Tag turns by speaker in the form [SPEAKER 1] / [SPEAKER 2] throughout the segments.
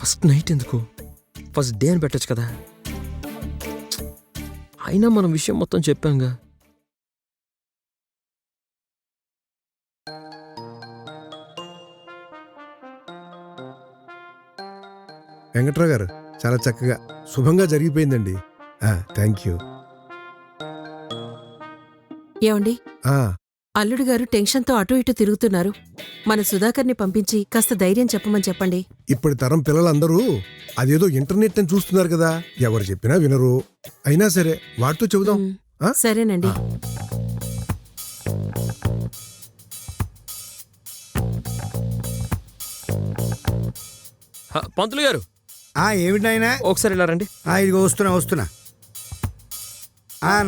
[SPEAKER 1] First night ఎందుకు, first day అని పెట్టచ్చు కదా. అయినా మనం విషయం మొత్తం చెప్పాంగా.
[SPEAKER 2] వెంకట్రావు గారు చాలా చక్కగా శుభంగా జరిగిపోయిందండి. Thank you.
[SPEAKER 3] ఏమండి, అల్లుడు గారు టెన్షన్తో అటు ఇటు తిరుగుతున్నారు. మన సుధాకర్ని పంపించి కాస్త ధైర్యం చెప్పమని చెప్పండి.
[SPEAKER 2] ఇప్పటి తరం పిల్లలందరూ అదేదో ఇంటర్నెట్ అని చూస్తున్నారు కదా, ఎవరు చెప్పినా వినరు. అయినా సరే వాటితో చెబుదాం.
[SPEAKER 3] సరేనండి.
[SPEAKER 1] పంతులు గారు
[SPEAKER 4] ఏమిటి నాయనా?
[SPEAKER 1] ఒకసారి ఇలా రండి.
[SPEAKER 4] ఇదిగో వస్తున్నా.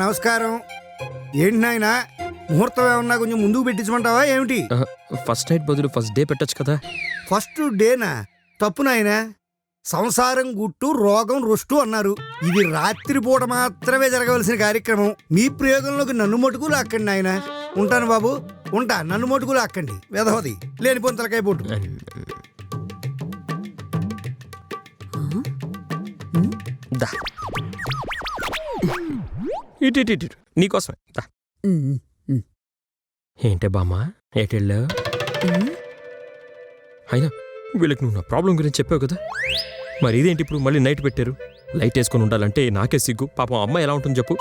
[SPEAKER 4] నమస్కారం. ఏంటి నాయనా, ముహూర్తం ఏమన్నా కొంచెం ముందుకు పెట్టించమంటావా ఏమిటి?
[SPEAKER 1] ఫస్ట్ నైట్ బదులు ఫస్ట్ డే పెట్టచ్చు కదా.
[SPEAKER 4] ఫస్ట్ డేనా? తప్పు నాయనా. సంసారం గుట్టు రోగం రుష్టు అన్నారు. ఇది రాత్రిపూట మాత్రమే జరగవలసిన కార్యక్రమం. మీ ప్రయోగంలోకి నన్ను మటుకు లాక్కండి నాయనా. ఉంటాను బాబు, ఉంటా. నన్ను మటుకు లాక్కండి. వెధవది లేనిపోని తలకాయ పోటు.
[SPEAKER 1] ఇటు నీకోసమే. ఏంటే బామ్మ ఏటెళ్ళా? అయినా వీళ్ళకి నువ్వు నా ప్రాబ్లం గురించి చెప్పావు కదా, మరి ఇదేంటి ఇప్పుడు మళ్ళీ నైట్ పెట్టారు? లైట్ వేసుకొని ఉండాలంటే నాకే సిగ్గు. పాపం అమ్మాయి ఎలా ఉంటుంది చెప్పు.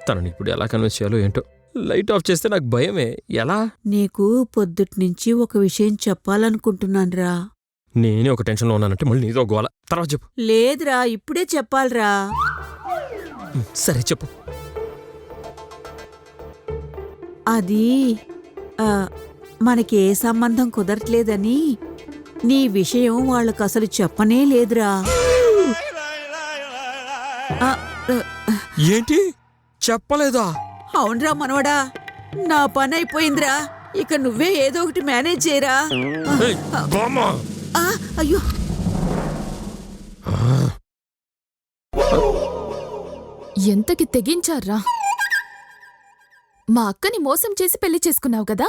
[SPEAKER 1] తనని ఇప్పుడు ఎలా కన్విన్స్ చేయాలో ఏంటో. లైట్ ఆఫ్ చేస్తే నాకు భయమే. ఎలా?
[SPEAKER 3] నీకు పొద్దుట్నుంచి ఒక విషయం చెప్పాలనుకుంటున్నానురా.
[SPEAKER 1] నేనే ఒక టెన్షన్లో ఉన్నానంటే మళ్ళీ నీదో గోల. తర్వాత చెప్పు.
[SPEAKER 3] లేదురా, ఇప్పుడే చెప్పాలరా.
[SPEAKER 1] సరే చెప్పు.
[SPEAKER 3] అది మనకే సంబంధం కుదరట్లేదని నీ విషయం వాళ్ళకు అసలు చెప్పనే లేదురా.
[SPEAKER 1] ఏంటి చెప్పలేదా?
[SPEAKER 3] అవునరా మనవడా, నా పని అయిపోయిందిరా. ఇక నువ్వే ఏదో ఒకటి మేనేజ్ చేయరా. అయ్యో,
[SPEAKER 5] ఎంతకి తెగించారా? మా అక్కని మోసం చేసి పెళ్లి చేసుకున్నావు కదా.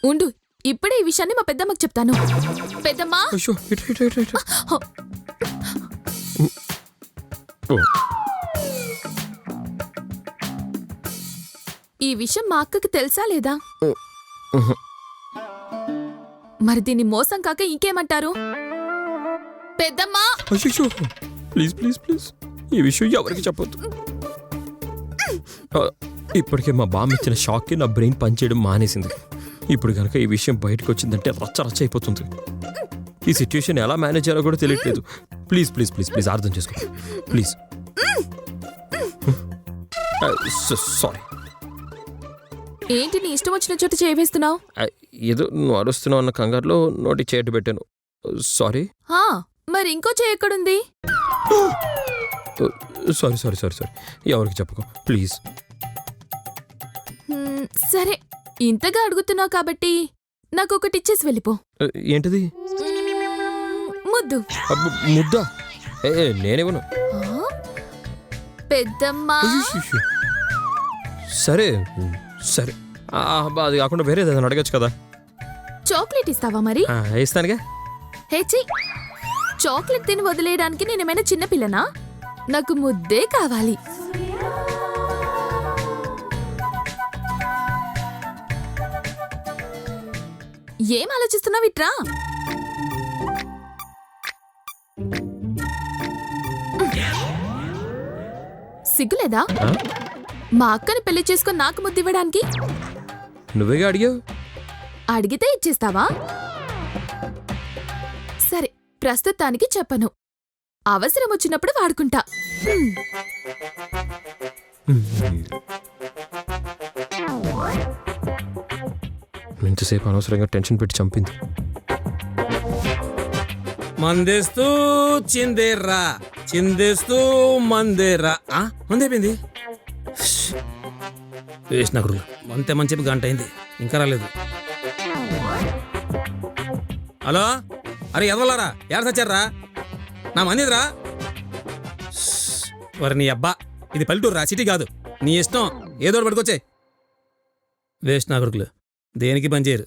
[SPEAKER 5] ఉండు, ఇప్పుడే ఈ విషయాన్ని మా పెద్దమ్మకి చెప్తాను. పెద్దమ్మా, ఈ విషయం మా అక్కకి తెలుసా లేదా? మరి దీన్ని మోసం కాక ఇంకేమంటారు? పెద్దమ్మా,
[SPEAKER 1] ప్లీజ్ ప్లీజ్ ప్లీజ్ ఈ విషయం ఎవరికి చెప్పొద్దు. ఇప్పటికే మా బామ్మ ఇచ్చిన షాక్కి నా బ్రెయిన్ పనిచేయడం మానేసింది. ఇప్పుడు కనుక ఈ విషయం బయటకు వచ్చిందంటే రచ్చ రచ్చ అయిపోతుంది. ఈ సిచ్యుయేషన్ ఎలా మేనేజ్ చేయాలో కూడా తెలియట్లేదు. ప్లీజ్ ప్లీజ్ ప్లీజ్ ప్లీజ్ అర్థం చేసుకో ప్లీజ్. సారీ.
[SPEAKER 5] ఏంటి నీ ఇష్టం వచ్చిన చోట చేయవేస్తున్నావు?
[SPEAKER 1] ఏదో నువ్వు అరుస్తున్నావు అన్న కంగారులో నోటి చేయట పెట్టాను. సారీ.
[SPEAKER 5] మరి ఇంకో చేయి ఎక్కడుంది?
[SPEAKER 1] సారీ సారీ సారీ సారీ ఎవరికి చెప్పకు ప్లీజ్.
[SPEAKER 5] సరే, ఇంతగా అడుగుతున్నావు కాబట్టి నాకు ఒకటి ఇచ్చేసి వెళ్ళిపో.
[SPEAKER 1] ఏంటిది?
[SPEAKER 5] ముద్దు.
[SPEAKER 1] ముద్దా? నేనేమను.
[SPEAKER 5] పెద్దమ్మా.
[SPEAKER 1] సరే సరే, అది కాకుండా వేరేది ఏదైనా అడగచ్చు కదా.
[SPEAKER 5] చాక్లెట్ ఇస్తావా మరి?
[SPEAKER 1] ఇస్తానుగా.
[SPEAKER 5] హేచి, చాక్లెట్ తిని వదిలేయడానికి నేనేమైనా చిన్నపిల్లనా? నాకు ముద్దే కావాలి. ఏం ఆలోచిస్తున్నావు? ఇట్రా. సిగ్గులేదా? మా అక్కని పెళ్లి చేసుకొని నాకు ముద్దు ఇవ్వడానికి?
[SPEAKER 1] నువ్వేగా అడిగావు.
[SPEAKER 5] అడిగితే ఇచ్చేస్తావా? సరే, ప్రస్తుతానికి చెప్పను. అవసరం వచ్చినప్పుడు వాడుకుంటా.
[SPEAKER 1] ఇంతసేపు అనవసరంగా టెన్షన్ పెట్టి చంపింది.
[SPEAKER 6] మందేస్తూ చిందేర్రా, చిందేస్తూ మందేర్రా. మందైపోయింది. వేసిన గురు అంతే మంచి చెప్పి గంట అయింది, ఇంకా రాలేదు. హలో, అరే ఎదవలారా, ఎవరు సచ్చారా? నా మందిరా. మరి నీ అబ్బా, ఇది పల్లెటూరు రా, సిటీ కాదు. నీ ఇష్టం, ఏదో పట్టుకొచ్చే. వేస్ట్ నా కొడుకులు దేనికి పనిచేయరు.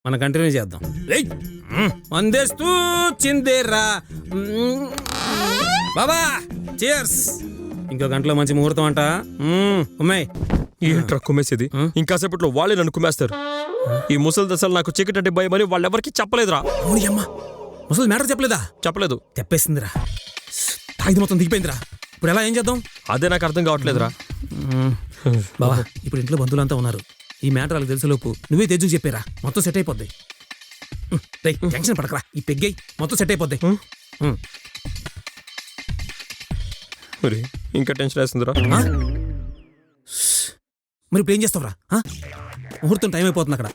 [SPEAKER 6] మనం కంటిన్యూ చేద్దాం. రేయ్! మందేస్తూ చిందేరా బాబా, చియర్స్. ఇంకో గంటలో మంచి ముహూర్తం అంట. ఉమ్మాయి
[SPEAKER 1] ఏంట్రా కుమ్మేసేది? ఇంకాసేపట్లో వాళ్ళే నన్ను కుమ్మేస్తారు. ఈ ముసలి దశలు నాకు చీకటి అంటే భయం అని వాళ్ళెవరికి చెప్పలేదురా.
[SPEAKER 6] అవును అమ్మా, ముసలి మ్యాటర్ చెప్పలేదా?
[SPEAKER 1] చెప్పలేదు.
[SPEAKER 6] తెప్పేసిందిరా, తాగిది మొత్తం దిగిపోయిందిరా. ఇప్పుడు ఎలా ఏం చేద్దాం?
[SPEAKER 1] అదే నాకు అర్థం కావట్లేదురా.
[SPEAKER 6] బాబా, ఇప్పుడు ఇంట్లో బంధువులంతా ఉన్నారు. ఈ మ్యాటర్ వాళ్ళకి తెలిసేలోపు నువ్వే తెజ్జుకు చెప్పారా, మొత్తం సెట్ అయిపోద్ది. రేయ్, టెన్షన్ పడకరా, ఈ పెగ్గై మొత్తం సెట్ అయిపోద్ది.
[SPEAKER 1] మరి ఇంకా టెన్షన్ వేస్తుందిరా.
[SPEAKER 6] ఆ? మరి ఇప్పుడు ఏం చేస్తావురా? ముహూర్తం టైం అయిపోతుంది అక్కడ.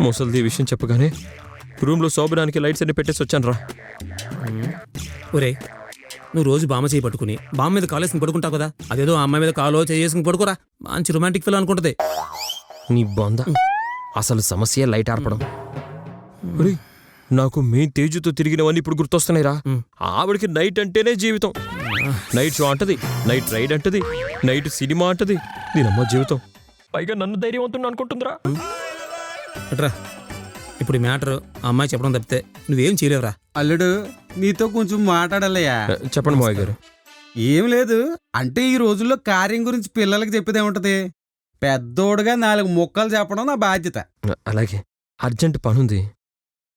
[SPEAKER 1] ముసలిది ఈ విషయం చెప్పగానే రూమ్లో శోభనానికి లైట్స్ అన్ని పెట్టేసి వచ్చాను రా.
[SPEAKER 6] ఒరే, నువ్వు రోజు బామ్మ చేయి పట్టుకుని బామ్మ మీద కాలేసుకుని పడుకుంటావు కదా, అదేదో ఆ అమ్మాయి మీద కాలో చేసుకుని పడుకోరా. మంచి రొమాంటిక్ ఫీల్ అనుకుంటది.
[SPEAKER 1] నీ బొంద, అసలు సమస్య లైట్ ఆర్పడం. ఒరేయ్, నాకు మెయిన్ తేజుతో తిరిగినవన్నీ ఇప్పుడు గుర్తొస్తున్నాయిరా. ఆవిడకి నైట్ అంటేనే జీవితం. నైట్ షో అంటది, నైట్ రైడ్ అంటది, నైట్ సినిమా అంటది. దీనమ్మ జీవితం. పైగా నన్ను ధైర్యవంతుని అనుకుంటుందిరా.
[SPEAKER 6] ఎట్రా, ఇప్పుడు మ్యాటర్ ఆ అమ్మాయి చెప్పడం తప్పితే నువ్వేం చేయలేవురా.
[SPEAKER 7] అల్లుడు, నీతో కొంచెం మాట్లాడాలయ్యా.
[SPEAKER 1] చెప్పండి మావయ్య గారు.
[SPEAKER 7] ఏం లేదు, అంటే ఈ రోజుల్లో కార్యం గురించి పిల్లలకి చెప్పేదే ఉంటది. పెద్దోడుగా 4 ముక్కలు చెప్పడం నా బాధ్యత.
[SPEAKER 1] అలాగే, అర్జెంట్ పనుంది.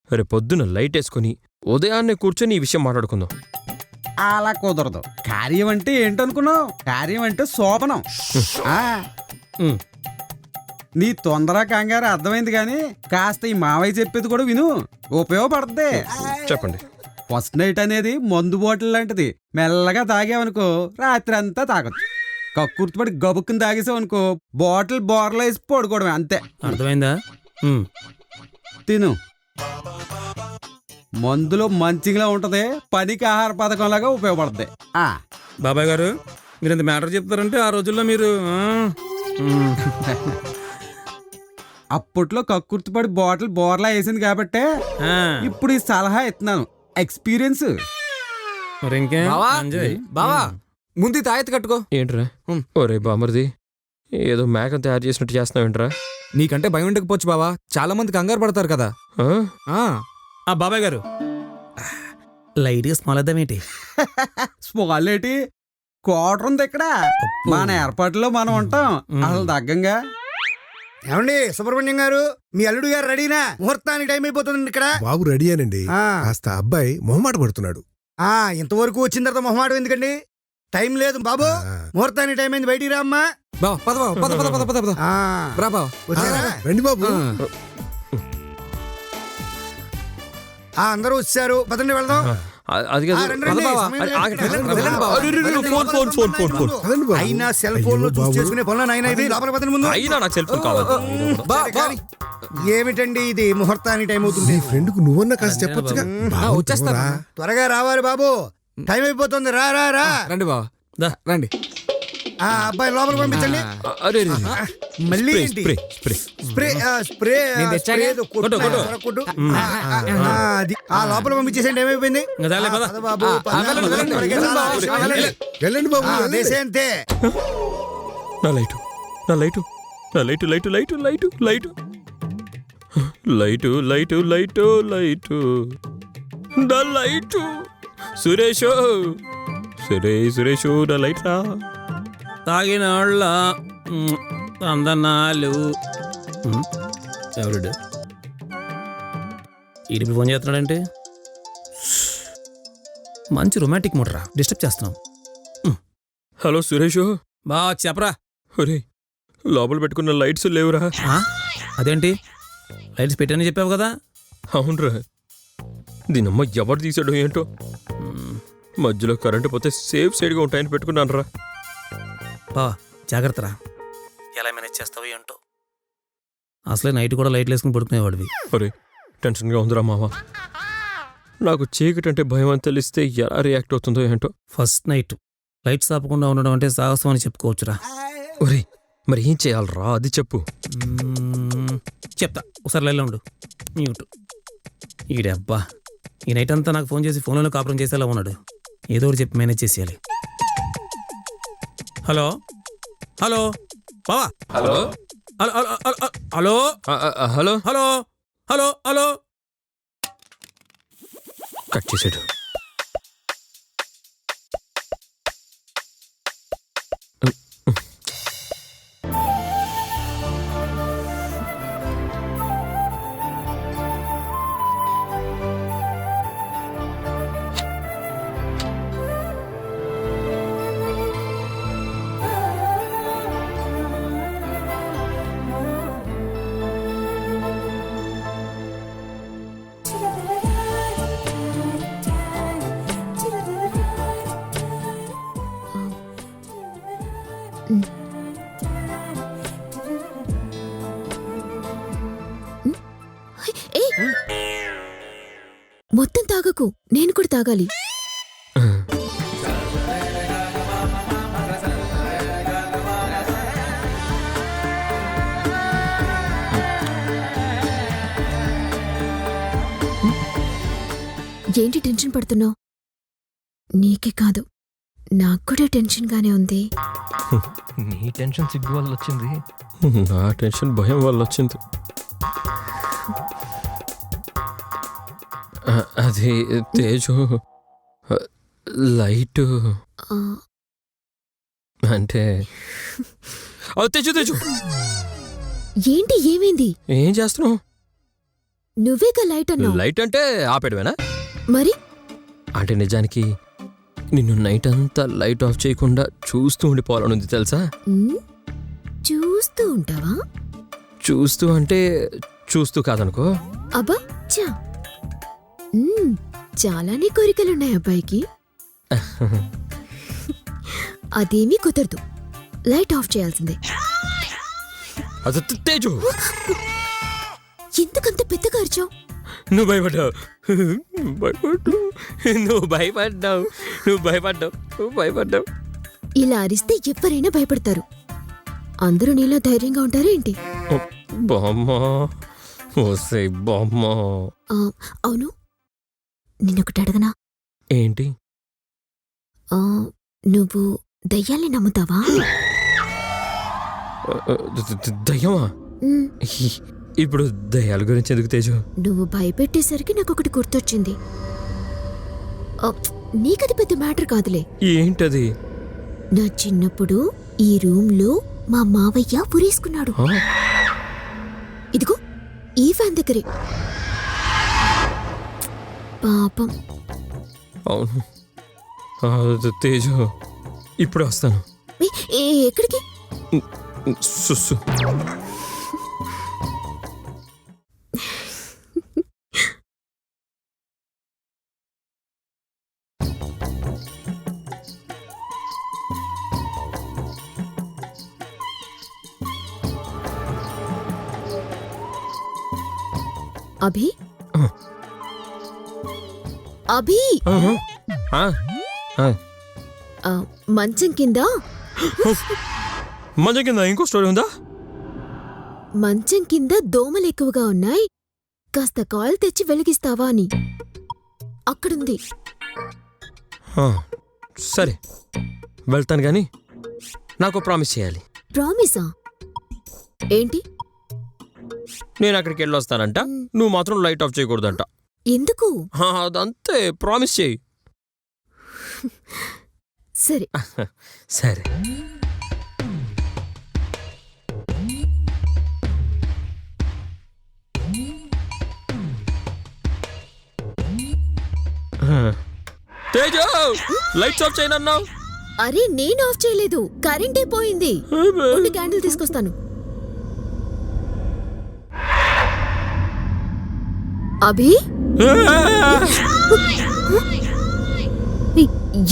[SPEAKER 1] రేపు పొద్దున లైట్ వేసుకుని ఉదయాన్నే కూర్చొని ఈ విషయం మాట్లాడుకుందాం.
[SPEAKER 7] అలా కుదరదు. కార్యం అంటే ఏంటనుకున్నావు? కార్యం అంటే శోభనం. ఆ, నీ తొందర కంగారు అర్థమైంది, కానీ కాస్త ఈ మావయ్య చెప్పేది కూడా విను, ఉపయోగపడుతుంది.
[SPEAKER 1] చెప్పండి.
[SPEAKER 7] ఫస్ట్ నైట్ అనేది మందు బాటిల్ లాంటిది. మెల్లగా తాగావనుకో రాత్రి అంతా తాగొచ్చు. కక్కుర్తిపడి గబుక్కుని తాగేసావనుకో బాటిల్ బోర్లో వేసి పడుకోవడమే, అంతే.
[SPEAKER 6] అర్థమైందా?
[SPEAKER 7] తిను. మందులో మంచిగా ఉంటది, పనికి ఆహార పథకంలాగా ఉపయోగపడుతుంది.
[SPEAKER 6] బాబాయ్ గారు, మీరు ఇంత మ్యాటర్ చెప్తారంటే ఆ రోజుల్లో మీరు
[SPEAKER 7] అప్పట్లో కక్కుర్తిపడి బాటిల్ బోర్లా వేసింది కాబట్టే ఇప్పుడు ఈ సలహా ఇస్తున్నాను. ఎక్స్పీరియన్స్.
[SPEAKER 6] మరి ఇంకే
[SPEAKER 8] బావా, ముందు తాయెత్తు కట్టుకో.
[SPEAKER 1] ఏంట్రా? ఒరే బామర్ది, ఏదో మేకను తయారు చేసినట్టు చేస్తున్నావేంట్రా?
[SPEAKER 8] నీకంటే భయం ఉండకపోవచ్చు బావా, చాలా మంది కంగారు పడతారు కదా.
[SPEAKER 6] బాబాయ్ గారు, లైట్గా స్మాల్ అద్దామేంటి?
[SPEAKER 7] స్మాల్ ఏంటి, క్వార్టర్ ఉంది ఇక్కడ. మన ఏర్పాట్లో మనం ఉంటాం, అసలు తగ్గంగా.
[SPEAKER 4] ఏమండి సుబ్రహ్మణ్యం గారు, మీ అల్లుడు గారు రెడీనా? ముహూర్తానికి టైం అయిపోతుంది ఇక్కడ.
[SPEAKER 2] బాబు రెడీ అనండి. కాస్త అబ్బాయి మొహమాట పడుతున్నాడు.
[SPEAKER 4] ఇంతవరకు వచ్చిన తర్వాత మొహమాటం ఎందుకండి? టైం లేదు బాబు, ముహూర్తానికి టైం అయింది, బయటికి రామ్మా.
[SPEAKER 8] బావా, పద బావ, పద పద పద పద పద. రా బావ.
[SPEAKER 4] వచ్చారా?
[SPEAKER 2] రండి బాబు.
[SPEAKER 4] అందరూ వచ్చారు, పదండి వెళ్దాం.
[SPEAKER 1] అది కాదు.
[SPEAKER 4] రండి, రండి.
[SPEAKER 8] బావా.
[SPEAKER 4] సమయం లేదు.
[SPEAKER 1] ఆగండి.
[SPEAKER 4] వెళ్ళండి,
[SPEAKER 8] వెళ్ళండి
[SPEAKER 4] వెళ్ళండి.
[SPEAKER 8] బావా.
[SPEAKER 1] Phone phone phone phone phone.
[SPEAKER 2] పదండి బాబు.
[SPEAKER 4] అయినా సెల్ ఫోన్ లో
[SPEAKER 2] అయ్యో
[SPEAKER 4] చూసి
[SPEAKER 2] బాబు.
[SPEAKER 4] చేసుకునే పనులు నాయన ఇవి. లోపల పదండి ముందు.
[SPEAKER 1] అయినా నాకు సెల్ ఫోన్ కావాలి.
[SPEAKER 8] బా,
[SPEAKER 4] సరే
[SPEAKER 8] బా.
[SPEAKER 4] కానీ. ఏమిటండి ఇది, ముహూర్తానికి టైం అవుతుంది.
[SPEAKER 2] నీ ఫ్రెండ్ కు నువ్వన్నా కాస్త చెప్పొచ్చుగా. బాబు,
[SPEAKER 8] వచ్చేస్తాను.
[SPEAKER 2] రా.
[SPEAKER 4] త్వరగా రావాలి బాబు, టైం అయిపోతుంది. రా రా రా.
[SPEAKER 8] రండి బావా,
[SPEAKER 6] దా.
[SPEAKER 8] రండి.
[SPEAKER 4] అబ్బాయి లోపల పంపించండి.
[SPEAKER 1] అరే
[SPEAKER 4] మళ్ళీ
[SPEAKER 1] స్ప్రే
[SPEAKER 4] ఏంటి?
[SPEAKER 1] Spray spray.
[SPEAKER 4] స్ప్రే స్ప్రే
[SPEAKER 8] నేను తెచ్చాగా?
[SPEAKER 4] ఏదో కొట్టు,
[SPEAKER 6] కొట్టు, కొట్టు.
[SPEAKER 4] త్వరగా కొట్టు. అది లోపల పంపించేసేయండి, ఏమైపోయింది?
[SPEAKER 6] ఇంకా చాలే, పద.
[SPEAKER 4] పద బాబు, పద.
[SPEAKER 8] వెళ్ళండి, వెళ్ళండి,
[SPEAKER 4] త్వరగా
[SPEAKER 8] వెళ్ళండి
[SPEAKER 4] చాలా
[SPEAKER 8] బాబు.
[SPEAKER 4] విషయం వెళ్ళండి.
[SPEAKER 2] వెళ్ళండి బాబు, వెళ్ళండి.
[SPEAKER 4] దేశే అంతే.
[SPEAKER 1] నా లైటు, నా లైటు, నా light, light light light light light light light light నా లైటు. సురేషు, సురేషు నా లైట్ రా.
[SPEAKER 6] తాగిన వాళ్ళ అందనాలు. ఎవరుడు ఈడిపి ఫోన్ చేస్తున్నాడంటే మంచి రొమాంటిక్ మూడరా, డిస్టర్బ్ చేస్తున్నాం.
[SPEAKER 1] హలో సురేషు.
[SPEAKER 6] బా చెప్పరా.
[SPEAKER 1] ఒరే, లోపల పెట్టుకున్న లైట్స్ లేవురా.
[SPEAKER 6] అదేంటి, లైట్స్ పెట్టానని చెప్పావు కదా.
[SPEAKER 1] అవునరా, దీనమ్మ ఎవరు తీసాడో ఏంటో. మధ్యలో కరెంటు పోతే సేఫ్ సైడ్గా ఉంటాయని పెట్టుకున్నాను రా.
[SPEAKER 6] బా జాగ్రత్తరా, ఎలా మేనేజ్ చేస్తావు ఏంటో. అసలే నైట్ కూడా లైట్లు వేసుకుని పడుకునేవాడివి.
[SPEAKER 1] ఒరే, టెన్షన్గా ఉందిరా మావా. నాకు చీకటి అంటే భయం అని తెలిస్తే ఎలా రియాక్ట్ అవుతుందో ఏంటో.
[SPEAKER 6] ఫస్ట్ నైట్ లైట్స్ ఆపకుండా ఉండడం అంటే సాహసం అని చెప్పుకోవచ్చురా.
[SPEAKER 1] ఒరే, మరి ఏం చేయాలరా అది చెప్పు.
[SPEAKER 6] చెప్తా, ఒకసారి లైన్లో ఉండు. మ్యూట్. ఈడబ్బా, ఈ నైట్ అంతా నాకు ఫోన్ చేసి ఫోన్లోనే కాపురం చేసేలా ఉన్నాడు. ఏదో ఒకటి చెప్పి మేనేజ్ చేసేయాలి. హలో హలో బావా.
[SPEAKER 1] Hello
[SPEAKER 6] hello hello hello
[SPEAKER 1] hello
[SPEAKER 6] hello hello hello.
[SPEAKER 1] Cut చేసాడు.
[SPEAKER 5] ఏయ్! మొత్తం తాగకు, నేను కూడా తాగాలి. ఏంటి టెన్షన్ పడుతున్నావు? నీకే కాదు, నాకు కూడా టెన్షన్గానే ఉంది.
[SPEAKER 1] నీ టెన్షన్ సిగ్గు వల్ల వచ్చింది, నా టెన్షన్ భయం వల్ల వచ్చింది. అది తేజు లైట్
[SPEAKER 5] ఆ,
[SPEAKER 1] అంటే తేజు తేజు
[SPEAKER 5] ఏంటి ఏమైంది?
[SPEAKER 1] ఏం చేస్తున్నావు?
[SPEAKER 5] నువ్వేగా లైట్ అన్నావు.
[SPEAKER 1] లైట్ అంటే ఆపేయడమేనా?
[SPEAKER 5] మరి
[SPEAKER 1] అంటే నిజానికి నిన్ను నైట్ అంతా లైట్ ఆఫ్ చేయకుండా చూస్తూ ఉండిపోవాలనుంది తెలుసా?
[SPEAKER 5] చూస్తూ ఉంటావా?
[SPEAKER 1] చూస్తూ అంటే చూస్తూ కాదనుకో.
[SPEAKER 5] అబ్బా చా, చాలానే కోరికలున్నాయి అబ్బాయికి. అదేమీ కుదరదు, లైట్ ఆఫ్ చేయాల్సిందే.
[SPEAKER 1] అది తేజు,
[SPEAKER 5] ఎందుకంత పెద్దగా అరిచావు?
[SPEAKER 1] నువ్వు భయపడ్డావు, నువ్వు భయపడ్డావు, నువ్వు భయపడ్డావు, నువ్వు భయపడ్డావు.
[SPEAKER 5] ఇలా అరిస్తే ఎవరైనా భయపడతారు. అందరూ నీలో ధైర్యంగా ఉంటారా ఏంటి?
[SPEAKER 1] బామ్మ, ఓసే బామ్మ.
[SPEAKER 5] అవును, నిన్నొకటి అడగనా?
[SPEAKER 1] ఏంటి?
[SPEAKER 5] నువ్వు దయ్యాల్ని నమ్ముతావా?
[SPEAKER 1] దయ్యమా? ఇప్పుడు దయ్యాల గురించి ఎందుకు తేజు?
[SPEAKER 5] నువ్వు భయపెట్టేసరికి నాకొకటి గుర్తొచ్చింది. నీకది పెద్ద మ్యాటర్ కాదులే.
[SPEAKER 1] ఏంటది?
[SPEAKER 5] నా చిన్నప్పుడు ఈ రూమ్లో మా మావయ్య ఉరేసుకున్నాడు. ఇదిగో ఈ ఫ్యాన్ దగ్గరే. పాపం.
[SPEAKER 1] అవును తేజు, ఇప్పుడు వస్తాను.
[SPEAKER 5] ఎక్కడికి?
[SPEAKER 1] సుస్సు.
[SPEAKER 5] అభి, అభి, మంచం కింద.
[SPEAKER 1] మంచం కింద ఇంకో స్టోరీ ఉందా?
[SPEAKER 5] మంచం కింద దోమలు ఎక్కువగా ఉన్నాయి, కాస్త కాల్ తెచ్చి వెలిగిస్తావా అని. అక్కడుంది.
[SPEAKER 1] సరే వెళ్తాను, కానీ నాకు ప్రామిస్ చేయాలి.
[SPEAKER 5] ప్రామిసా? ఏంటి?
[SPEAKER 1] నేను అక్కడికి వెళ్ళొస్తానంట, నువ్వు మాత్రం లైట్ ఆఫ్ చేయకూడదంట.
[SPEAKER 5] ఎందుకు?
[SPEAKER 1] అదంతే, ప్రామిస్ చేయి.
[SPEAKER 5] సరే
[SPEAKER 1] సరే. తేజు, లైట్స్ ఆఫ్ చేయనన్నావు.
[SPEAKER 5] అరే నేను ఆఫ్ చేయలేదు, కరెంటే పోయింది. ఉండు, క్యాండిల్ తీసుకొస్తాను. అభి,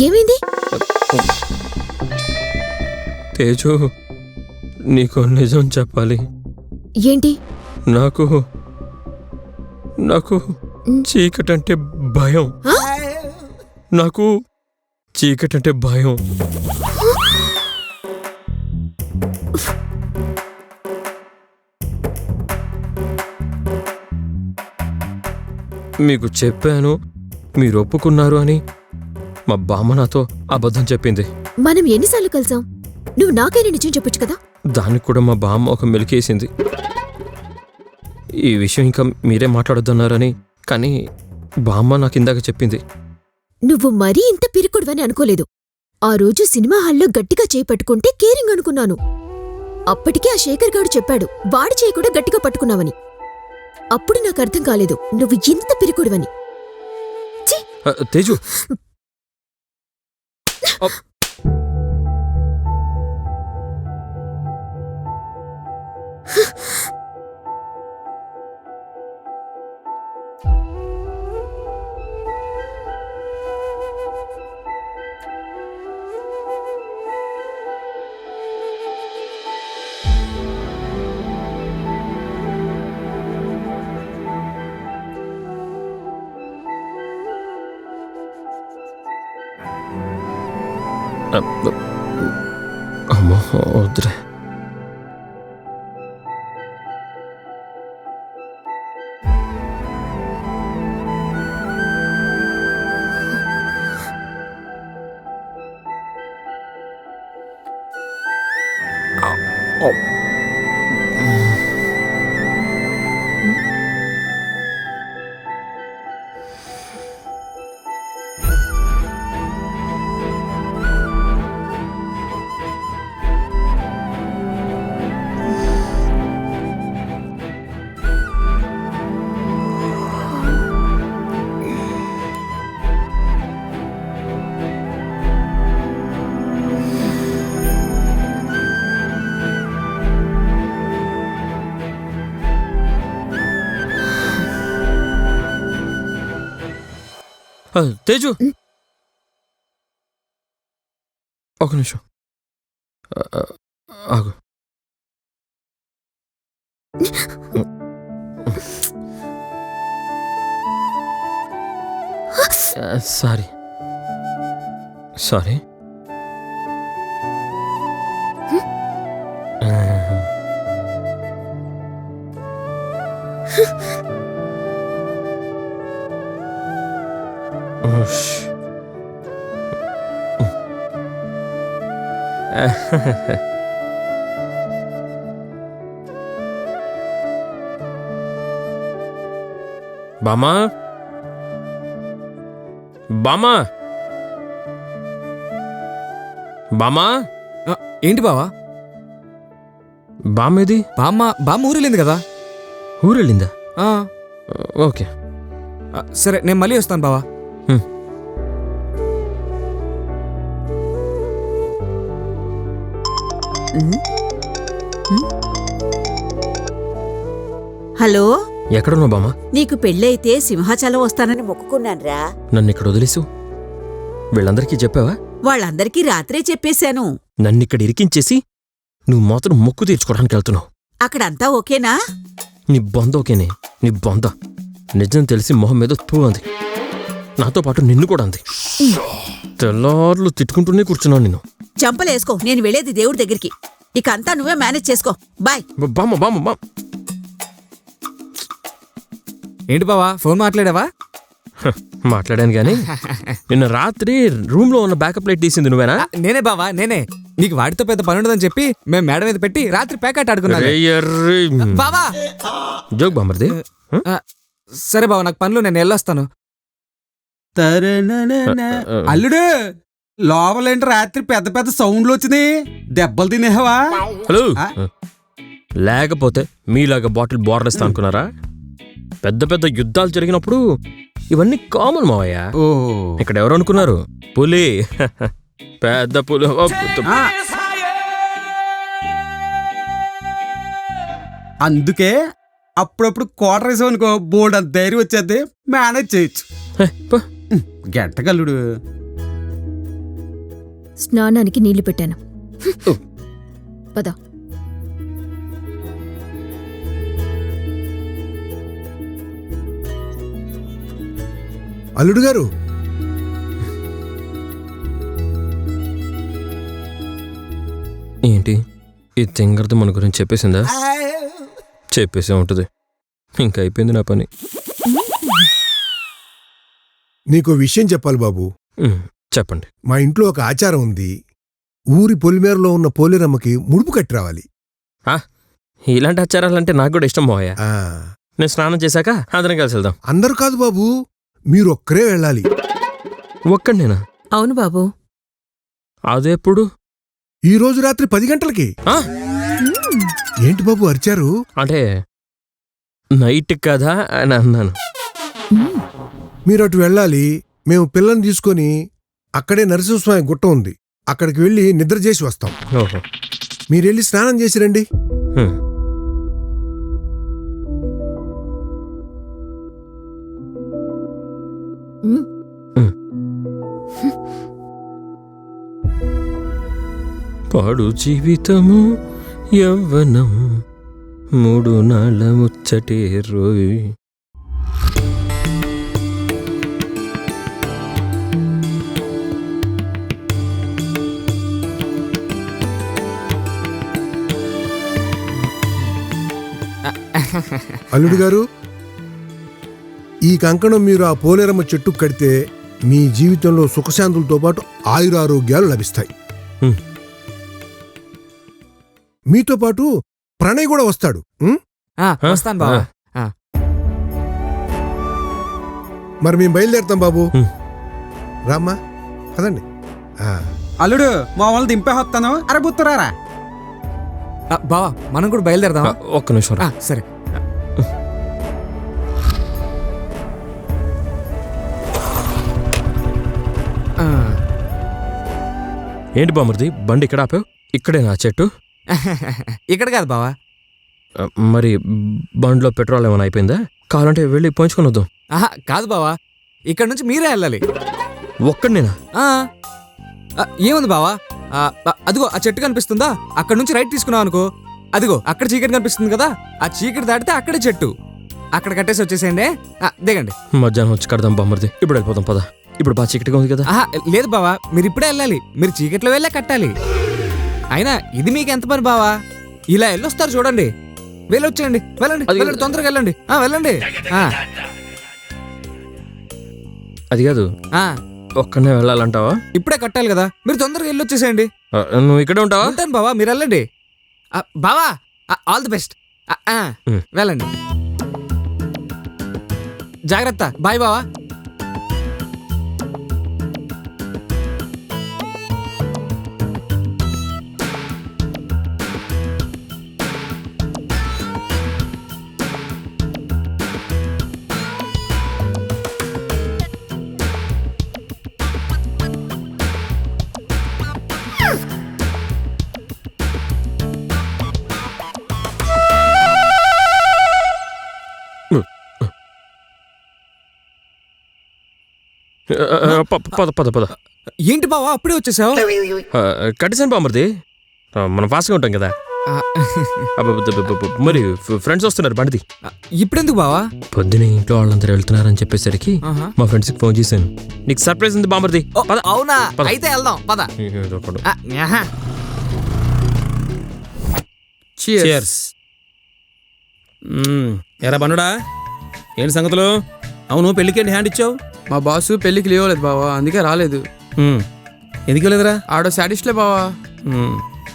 [SPEAKER 5] ఏమైంది?
[SPEAKER 1] తేజు, నీకు నిజం చెప్పాలి.
[SPEAKER 5] ఏంటి?
[SPEAKER 1] నాకు చీకటంటే భయం. నాకు చీకటంటే భయం. మీకు చెప్పాను, మీరు ఒప్పుకున్నారు అని మా బామ్మ నాతో అబద్ధం చెప్పింది.
[SPEAKER 5] మనం ఎన్నిసార్లు కలిసాం? నువ్వు నాకైనా నిజం చెప్పొచ్చు కదా.
[SPEAKER 1] దానికి కూడా మా బామ్మ ఒక మెలికేసింది. ఈ విషయం ఇంకా మీరే మాట్లాడొద్దన్నారని, కానీ బామ్మ నాకు ఇందాక చెప్పింది.
[SPEAKER 9] నువ్వు మరీ ఇంత పిరికుడువని అనుకోలేదు. ఆ రోజు సినిమా హాల్లో గట్టిగా చేయి పట్టుకుంటే కేరింగ్ అనుకున్నాను. అప్పటికే ఆ శేఖర్ గాడు చెప్పాడు వాడి చేయి కూడా గట్టిగా పట్టుకున్నావని. అప్పుడు నాకు అర్థం కాలేదు నువ్వు ఇంత పిరికుడువని.
[SPEAKER 1] తేజు అమ్మో వద్దురే. తేజు ఒక నిమిషం ఆగు. Sorry sorry. బామా బామా బామా
[SPEAKER 8] ఏంటి బావా?
[SPEAKER 1] బామ్మేది?
[SPEAKER 8] బామ్మ ఊరెళ్ళింది కదా.
[SPEAKER 1] ఊరెళ్ళిందా?
[SPEAKER 8] ఆ,
[SPEAKER 1] ఓకే
[SPEAKER 8] సరే నేను మళ్ళీ వస్తాను బావా.
[SPEAKER 10] హలో,
[SPEAKER 1] ఎక్కడున్నావు బామ్మ?
[SPEAKER 10] నీకు పెళ్ళైతే సింహాచలం వస్తానని మొక్కుకున్నాన్రా.
[SPEAKER 1] నన్ను ఇక్కడ వదిలేసు. వీళ్ళందరికీ చెప్పావా?
[SPEAKER 10] వాళ్ళందరికీ రాత్రే చెప్పేశాను.
[SPEAKER 1] నన్నిక్కడ ఇరికించేసి నువ్వు మాత్రం మొక్కు తీర్చుకోవడానికి వెళ్తున్నావు.
[SPEAKER 10] అక్కడంతా ఓకేనా?
[SPEAKER 1] నీ బొంద ఓకేనే. నీ బొంద నిజం తెలిసి మొహం మీద తూ అంది. నాతో పాటు నిన్ను కూడా అంది. తెల్లార్లు తిట్టుకుంటూనే కూర్చున్నాను నేను.
[SPEAKER 10] చంపలేసుకో, నేను వెళ్ళేది దేవుడి దగ్గరికి. ఇక అంతా నువ్వే మేనేజ్ చేసుకో. బాయ్.
[SPEAKER 1] బామ్మ బామ్మ బామ్మ.
[SPEAKER 8] ఏంటి బావా ఫోన్ మాట్లాడావా?
[SPEAKER 1] మాట్లాడాను గానీ నిన్న రాత్రి రూమ్ లో ఉన్న బ్యాకప్ లైట్ తీసింది నువ్వేనా?
[SPEAKER 8] నేనే బావా నేనే. నీకు వాడితో పెద్ద పని ఉండదని చెప్పి మేము మేడ మీద పెట్టి రాత్రి ప్యాకెట్ ఆడుకున్నాను బావా.
[SPEAKER 1] జోక్ బామ్మర్ది.
[SPEAKER 8] సరే బావా నాకు పనులు, నేను వెళ్ళొస్తాను.
[SPEAKER 7] అల్లుడు లోపలేంటి రాత్రి పెద్ద పెద్ద సౌండ్లు వచ్చినాయి? దెబ్బలు తినేవా?
[SPEAKER 1] హలో, లేకపోతే మీలాగా బాటిల్ బోర్లేస్తా అనుకున్నారా? పెద్ద పెద్ద యుద్ధాలు జరిగినప్పుడు ఇవన్నీ కామన్ మావయ్య. ఇక్కడ ఎవరు అనుకున్నారు? పులి. పెద్ద పులి.
[SPEAKER 7] అందుకే అప్పుడప్పుడు క్వార్టర్ వేసామనుకో బోర్డు అంత ధైర్యం వచ్చేది, మేనేజ్ చేయొచ్చు. గెట్టగల్లుడు.
[SPEAKER 9] స్నానానికి నీళ్లు పెట్టాను. పద.
[SPEAKER 2] అల్లుడు గారు,
[SPEAKER 1] ఏంటి ఈ తింగరది మన గురించి చెప్పేసిందా? చెప్పేసే ఉంటుంది. ఇంకా అయిపోయింది నా పని.
[SPEAKER 2] నీకో విషయం చెప్పాలి బాబు.
[SPEAKER 1] చెప్పండి.
[SPEAKER 2] మా ఇంట్లో ఒక ఆచారం ఉంది. ఊరి పొలిమేరలో ఉన్న పోలేరమ్మకి ముడుపు కట్టి రావాలి.
[SPEAKER 1] ఇలాంటి ఆచారాలంటే నాకు కూడా ఇష్టం మావయ్య. నేను స్నానం చేశాక అందరం కలిసి వెళ్దాం.
[SPEAKER 2] అందరూ కాదు బాబు, మీరు ఒక్కరే వెళ్ళాలి.
[SPEAKER 1] ఒక్కడినేనా?
[SPEAKER 3] అవును బాబు.
[SPEAKER 1] అదెప్పుడు?
[SPEAKER 2] ఈ రోజు రాత్రి 10 గంటలకి.
[SPEAKER 1] ఆ?
[SPEAKER 2] ఏంటి బాబు అరిచారు?
[SPEAKER 1] అంటే నైట్ కదా అని అన్నాను.
[SPEAKER 2] మీరు అటు వెళ్ళాలి. మేము పిల్లని తీసుకొని అక్కడే నరసింహస్వామి గుట్ట ఉంది, అక్కడికి వెళ్ళి నిద్ర చేసి వస్తాం.
[SPEAKER 1] ఓహో.
[SPEAKER 2] మీరెళ్ళి స్నానం చేసి రండి.
[SPEAKER 1] హ్మ్. పాడు జీవితము యవ్వనం 3 నాళ్ళ ముచ్చటే రోయ్.
[SPEAKER 2] అల్లుడు గారు, ఈ కంకణం మీరు ఆ పోలేరమ్మ చెట్టు కడితే మీ జీవితంలో సుఖశాంతులతో పాటు ఆయురారోగ్యాలు లభిస్తాయి.
[SPEAKER 1] హ్మ్.
[SPEAKER 2] మీతో పాటు ప్రణయ్ కూడా వస్తాడు.
[SPEAKER 8] వస్తాను బావా.
[SPEAKER 2] మరి మేము బయలుదేరుతాం బాబు.
[SPEAKER 1] హ్మ్.
[SPEAKER 2] రామ్మా, పదండి.
[SPEAKER 7] అల్లుడు మా వాళ్ళు దింపే వస్తాను. అరే బుత్తరారా.
[SPEAKER 8] బావా మనం కూడా బయలుదేరదాం.
[SPEAKER 1] ఒక్క నిమిషం రా.
[SPEAKER 8] సరే.
[SPEAKER 1] ఏంటి బామర్ది బండి ఇక్కడ ఆపావు? ఇక్కడే నా చెట్టు?
[SPEAKER 8] ఇక్కడ కాదు బావా.
[SPEAKER 1] మరి బండిలో పెట్రోల్ ఏమైనా అయిపోయిందా? కావాలంటే వెళ్ళి పోయించుకొని వద్దాం.
[SPEAKER 8] కాదు బావా, ఇక్కడ నుంచి మీరే వెళ్ళాలి.
[SPEAKER 1] ఒక్కడినేనా?
[SPEAKER 8] ఏముంది బావా, అదిగో ఆ చెట్టు కనిపిస్తుందా, అక్కడ నుంచి రైట్ తీసుకున్నావు అనుకో, అదిగో అక్కడ చీకటి కనిపిస్తుంది కదా, ఆ చీకటి దాటితే అక్కడే చెట్టు, అక్కడ కట్టేసి వచ్చేసేయండి. దిగండి.
[SPEAKER 1] మధ్యాహ్నం వచ్చి కడదాం బామర్ది. ఇప్పుడు వెళ్ళిపోదాం పద. ఇప్పుడు బాగా చీకటిగా ఉంది కదా.
[SPEAKER 8] లేదు బావా, మీరు ఇప్పుడే వెళ్ళాలి. మీరు చీకట్లో వెళ్ళే కట్టాలి. అయినా ఇది మీకు ఎంత పని బావా, ఇలా వెళ్ళొస్తారు చూడండి. వెళ్ళొచ్చేయండి, వెళ్ళండి వెళ్ళండి, తొందరగా వెళ్ళండి. వెళ్ళండి.
[SPEAKER 1] అది కాదు, ఒక్కనే వెళ్ళాలంటావా?
[SPEAKER 8] ఇప్పుడే కట్టాలి కదా, మీరు తొందరగా వెళ్ళొచ్చేసేయండి.
[SPEAKER 1] నువ్వు ఇక్కడే ఉంటావా?
[SPEAKER 8] ఉంటాను బావా, మీరు వెళ్ళండి. బావా ఆల్ ది బెస్ట్. వెళ్ళండి, జాగ్రత్త. బాయ్ బావా.
[SPEAKER 1] పద పద పద.
[SPEAKER 8] ఏంటి బావా అప్పుడే వచ్చేసావు?
[SPEAKER 1] కట్టేసాను బామర్ది, మనం ఫాస్ట్గా ఉంటాం కదా. మరి ఫ్రెండ్స్ వస్తున్నారు బండిది.
[SPEAKER 8] ఇప్పుడెందుకు బావా?
[SPEAKER 1] పొద్దునే ఇంట్లో వాళ్ళందరూ వెళ్తున్నారని చెప్పేసరికి మా ఫ్రెండ్స్కి ఫోన్ చేశాను. నీకు సర్ప్రైజ్ ఉంది బామర్ది.
[SPEAKER 8] అవునా? అయితే వెళ్దాం పద.
[SPEAKER 6] ఎరా బండుడా, ఏంటి సంగతులు? అవును, పెళ్ళికి హ్యాండ్ ఇచ్చావు.
[SPEAKER 11] మా బాసు పెళ్ళికి లేవలేదు బావా, అందుకే రాలేదు.
[SPEAKER 6] ఎందుకు లేదురా?
[SPEAKER 11] ఆడ సాటిస్లే బావా.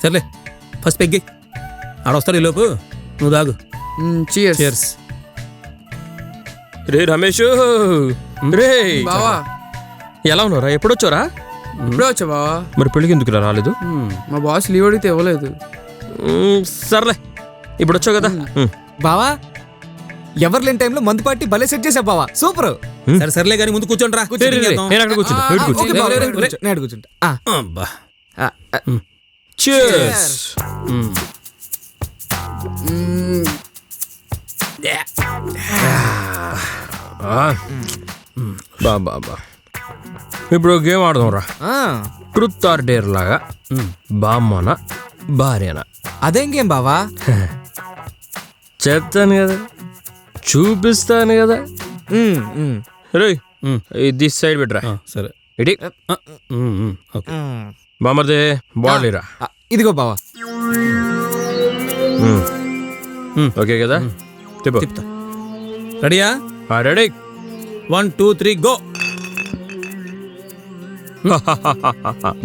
[SPEAKER 6] సర్లే, ఫస్ట్ పెగ్గి ఆడొస్తాడు. ఈ లోపు నువ్వు దాగు.
[SPEAKER 11] చీర్స్
[SPEAKER 1] రే రమేష్, రే
[SPEAKER 11] బావా.
[SPEAKER 1] ఎలా ఉన్నారా? ఎప్పుడొచ్చారా?
[SPEAKER 11] ఇప్పుడే వచ్చా బావా.
[SPEAKER 1] మరి పెళ్ళికి ఎందుకు రాలేదు?
[SPEAKER 11] మా బాస్ లీవ్ అడిగితే ఇవ్వలేదు.
[SPEAKER 1] సర్లే, ఇప్పుడు వచ్చావు కదా.
[SPEAKER 8] బావా ఎవరు లేని టైంలో మందు పార్టీ భలే సెట్ చేసా బావా, సూపర్.
[SPEAKER 6] సరే సర్లే కానీ ముందు కూర్చోండి రా.
[SPEAKER 1] నేను అక్కడ కూర్చుంటా.
[SPEAKER 6] అబ్బా.
[SPEAKER 1] Cheers. బా ఇప్పుడు గేమ్ ఆడదాం రా. ట్రూత్ ఆర్ డేర్ లాగా. బామ్మనా భార్యనా?
[SPEAKER 8] అదేం గేమ్ బావా?
[SPEAKER 1] చెప్తాను కదా, చూపిస్తాను కదా. రే దిస్ సైడ్ పెట్టరా.
[SPEAKER 6] సరే
[SPEAKER 1] ఇటీ బామర్దే బాడీరా.
[SPEAKER 8] ఇదిగో బావా.
[SPEAKER 1] ఓకే కదా?
[SPEAKER 6] చెప్తా. రెడీయా?
[SPEAKER 1] రెడీ.
[SPEAKER 6] 1 2 3 గో.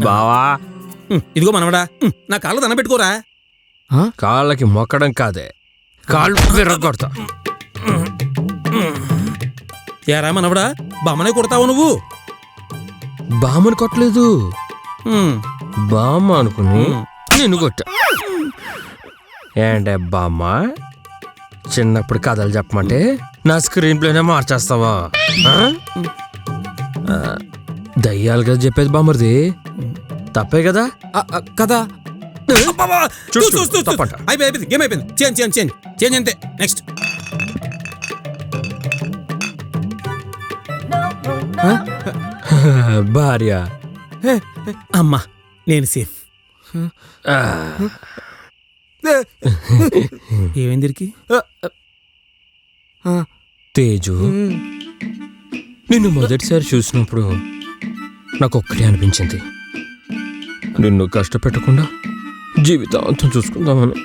[SPEAKER 1] బావా
[SPEAKER 6] ఇదిగో మనవడా, నా కాళ్ళు దండ పెట్టుకోరా.
[SPEAKER 1] కాళ్ళకి మొక్కడం కాదే, కాళ్ళు విరగొడతా.
[SPEAKER 6] ఏరా మనవడా బామ్మనే కొడతావు నువ్వు?
[SPEAKER 1] బామ్మని కొట్టలేదు,
[SPEAKER 6] ఉమ్,
[SPEAKER 1] బామ్మ అనుకుని నిన్ను కొట్టా. ఏంటే బామ్మ, చిన్నప్పుడు కథలు చెప్పమంటే నా స్క్రీన్ ప్లేనే మార్చేస్తావా? ఆ? ఆ, దయ్యాలు కదా చెప్పేది బామ్మది, తప్పే కదా?
[SPEAKER 8] కదా.
[SPEAKER 6] అబ్బబ్బా!
[SPEAKER 1] చూడు,
[SPEAKER 6] చూడు, చూడు,
[SPEAKER 1] తప్పంట.
[SPEAKER 6] అయిపోయింది గేమ్ అయిపోయింది. చేంజ్ అంతే. నెక్స్ట్.
[SPEAKER 1] భార్య.
[SPEAKER 6] అమ్మా నేను సేఫ్.
[SPEAKER 1] ఆ,
[SPEAKER 6] ఏమైంది ఇరికి?
[SPEAKER 1] తేజు, నిన్ను మొదటిసారి చూసినప్పుడు నాకు ఒక్కటే అనిపించింది, నిన్ను కష్టపెట్టకుండా జీవితాంతం చూసుకుందామని.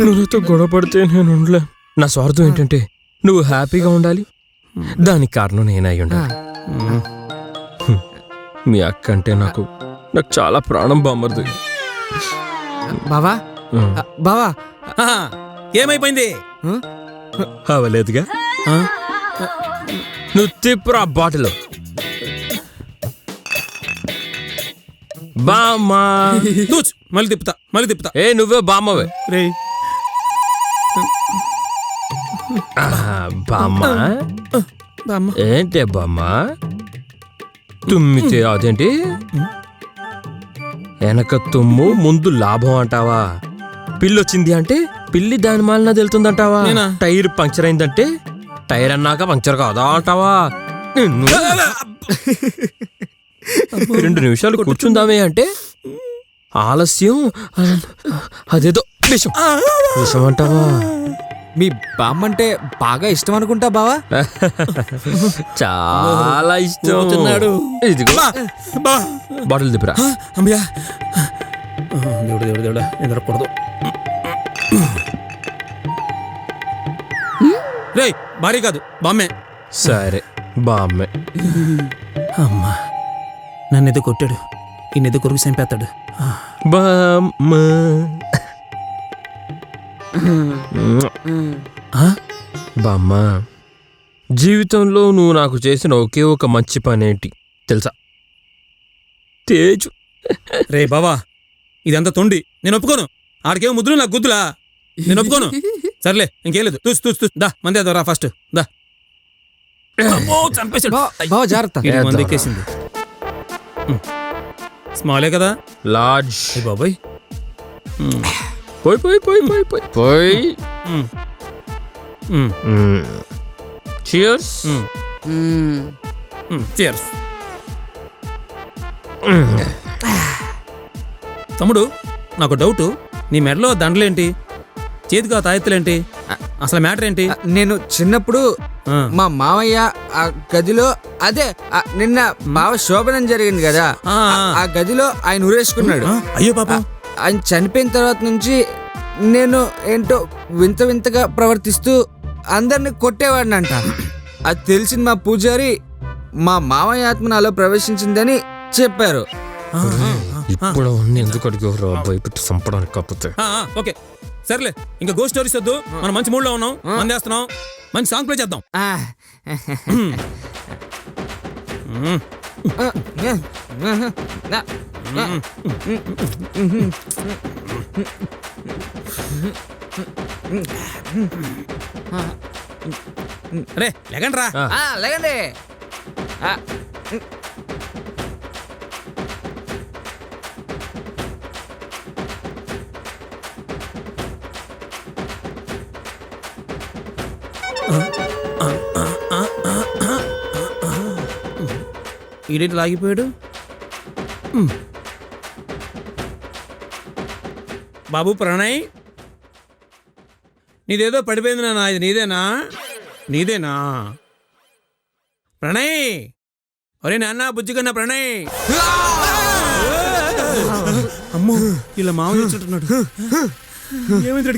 [SPEAKER 1] నువ్వుతో గొడవ పడితే నేను ఉండలే. నా స్వార్థం ఏంటంటే నువ్వు హ్యాపీగా ఉండాలి, దానికి కారణం నేనై ఉండాలి. మీ అక్క అంటే నాకు చాలా ప్రాణం బామ్మర్ది.
[SPEAKER 8] బావా బావా
[SPEAKER 6] ఆహా, ఏమైపోయింది?
[SPEAKER 1] అవలేదుగా,
[SPEAKER 6] ఆ?
[SPEAKER 1] నువ్వు తిప్పురా బాటిల్. బామ్మా,
[SPEAKER 6] తూచ్, మళ్ళీ తిప్పుతా.
[SPEAKER 1] ఏ నువ్వే బామ్మవే.
[SPEAKER 6] రే
[SPEAKER 1] బామ్మ,
[SPEAKER 6] బామ్మ,
[SPEAKER 1] ఏంటే బామ్మ తుమ్మితే అదేంటి వెనక తుమ్ము ముందు లాభం అంటావా? పిల్లొచ్చింది అంటే పిల్లి దాని మాలన తెలుతుందంటావా?
[SPEAKER 6] నేనా?
[SPEAKER 1] టైర్ పంక్చర్ అయిందంటే టైర్ అన్నాక పంక్చర్ కాదా అంటావా? నిన్ను 2 నిమిషాలు కూర్చుందామే అంటే ఆలస్యం, అదేదో విషం అంటావా?
[SPEAKER 8] మీ బామ్మంటే బాగా ఇష్టం అనుకుంటా బావా.
[SPEAKER 1] చాలా ఇష్టం.
[SPEAKER 6] పోతున్నాడు.
[SPEAKER 1] ఇదిగో
[SPEAKER 6] బా
[SPEAKER 1] బాటిల్ దిప్పురా.
[SPEAKER 6] అమ్మయ్యా, దేవుడా ఎదరకూడదు. రే భారీ కాదు బామ్మే.
[SPEAKER 1] సరే బామ్మే.
[SPEAKER 6] అమ్మా, నన్ను ఏదో కొట్టాడు, ఈయన కొరకు చంపేస్తాడు.
[SPEAKER 1] బామ్మ, బామ్మ, జీవితంలో నువ్వు నాకు చేసిన ఒకే ఒక మంచి పని ఏంటి తెలుసా? తేజు.
[SPEAKER 6] రే బావా, ఇదంతా తొండి, నేను ఒప్పుకోను. ఆడికేమో ముద్దులు నాకు గుద్దులా, నేను ఒప్పుకోను. సర్లే ఇంకేం లేదు. తూసు దా, మంది అదరా ఫస్ట్ దా. చంపేశాడు.
[SPEAKER 8] బావా జాగ్రత్త.
[SPEAKER 6] మంది ఎక్కేసింది. స్మాలే కదా
[SPEAKER 1] లార్జ్.
[SPEAKER 6] బాబాయ్.
[SPEAKER 1] పోయి పోయి పోయి పోయి పోయి పోయి. చియర్స్.
[SPEAKER 6] చియర్స్. తమ్ముడు, నాకు డౌట్, నీ మెడలో దండలేంటి, చేతికి తాయెత్తులేంటి, అసలు మ్యాటర్ ఏంటి?
[SPEAKER 8] నేను చిన్నప్పుడు మా మావయ్య ఆ గదిలో, అదే నిన్న బావ శోభనం జరిగింది కదా, ఆ గదిలో ఆయన ఉరేసుకున్నాడు.
[SPEAKER 6] అయ్యో పాప.
[SPEAKER 8] ఆయన చనిపోయిన తర్వాత నుంచి నేను ఏంటో వింత వింతగా ప్రవర్తిస్తూ అందరిని కొట్టేవాడినంట. అది తెలిసిన మా పూజారి మా మావయ్య ఆత్మ నాలో ప్రవేశించిందని చెప్పారు.
[SPEAKER 1] ఇప్పుడు ఎందుకు అడిగారు అబ్బాయి పెట్టి చంపడానికి? కాకపోతే
[SPEAKER 6] ఓకే సర్లే, ఇంకా గో స్టోరీస్ వద్దు. మనం మంచి మూడ్ లో ఉన్నాం, మంది వేస్తున్నాం, మంచి సాంగ్ ప్లే చేద్దాం. రే లేకండి రా.
[SPEAKER 8] లేకండి.
[SPEAKER 6] ఈడేంటి లాగిపోయాడు? బాబు ప్రణయ్, నీదేదో పడిపోయింది నాన్న, ఇది నీదేనా ప్రణయ్? ఒరే నాన్న, బుజ్జిగన్న ప్రణయ్. అమ్మో, ఇలా మామూలు వచ్చుంటున్నాడు. ఏమైంది?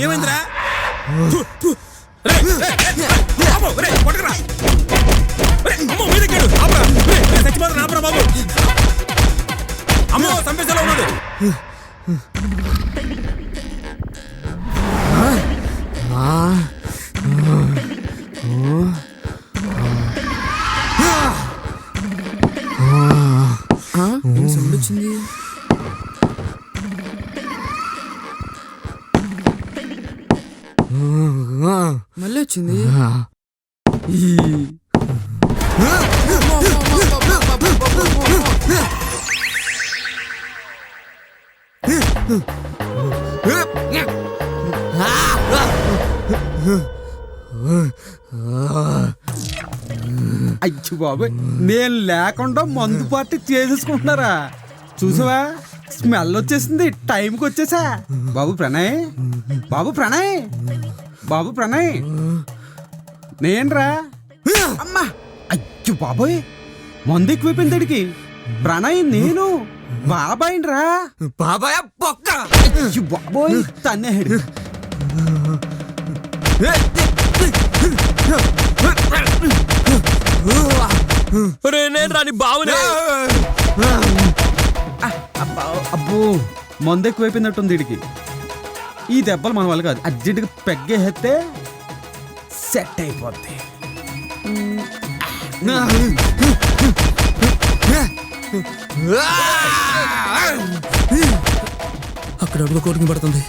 [SPEAKER 6] ఏమైందిరా? చచ్చిపోతున్నా బాబు. అమ్మో, చంపేసేలా ఉన్నాడు.
[SPEAKER 8] ఆ
[SPEAKER 11] వచ్చింది మళ్ళీ వచ్చింది
[SPEAKER 7] అయ్యో బాబు, నేను లేకుండా మందు పార్టీ చేసేసుకుంటున్నారా? చూసావా, స్మెల్ వచ్చేసింది, టైంకి వచ్చేసా. బాబు ప్రణయ్, బాబు ప్రణయ్, బాబు ప్రణయ్, నేనరా. అమ్మా, అయ్యో బాబోయ్, మందు ఎక్కువైపోయింది అడిగి. ప్రణయ్ నేను బాబాయ్ రా.
[SPEAKER 8] బాబాయ్ బొక్క.
[SPEAKER 7] అయ్యో బాబోయ్, తన్నేడు.
[SPEAKER 1] నేను రాని బావునే.
[SPEAKER 7] అబ్బో, మందు ఎక్కువైపోయినట్టుంది వీడికి. ఈ దెబ్బలు మన వల్ల కాదు, అర్జెంటుగా పెగ్గేస్తే సెట్ అయిపోద్ది.
[SPEAKER 6] అక్కడ అడుగు కోటింగ్ పడుతుంది.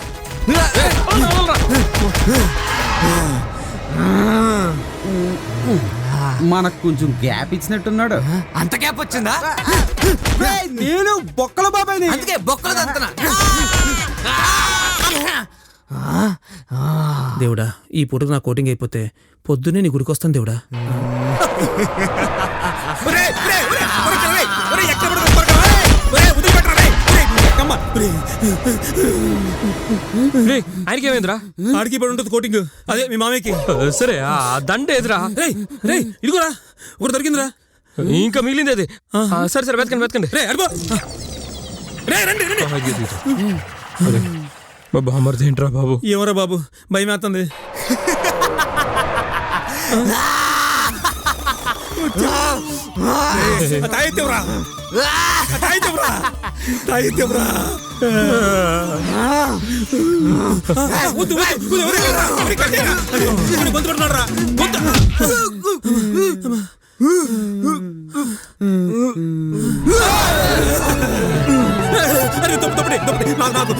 [SPEAKER 7] మనకు కొంచెం గ్యాప్ ఇచ్చినట్టున్నాడు.
[SPEAKER 8] అంత గ్యాప్ వచ్చిందా?
[SPEAKER 7] నేను బొక్కల బాబాయ్,
[SPEAKER 8] అందుకే బొక్కలు తంతనా.
[SPEAKER 6] దేవుడా, ఈ పూటకు నా కోటింగ్ అయిపోతే పొద్దున్నే నీ గుడికి వస్తాను దేవుడా.
[SPEAKER 1] ఆయనకి ఏమైందిరా?
[SPEAKER 6] ఆడికి ఇప్పుడు ఉంటుంది కోటింగ్, అదే మీ మామయ్యకి.
[SPEAKER 1] సరే ఆ దండ ఎదురా.
[SPEAKER 6] రే ఇదిగోరా, ఒకటి దొరికిందిరా.
[SPEAKER 1] ఇంకా మిగిలింది అది. సరే సరే వెతకండి వెతకండి.
[SPEAKER 6] రే అడుగు. రే రండి రండి.
[SPEAKER 1] మా బామ్మర్ది ఏంట్రా బాబు?
[SPEAKER 6] ఏమరా బాబు, భయం వేస్తుంది. తాయితేవరా, తాయితేవరా, తాయితేవరా. వద్దు వద్దు, గొంతు పడుతున్నాడు రా. అరే తప్పటి తప్పటి నాకు.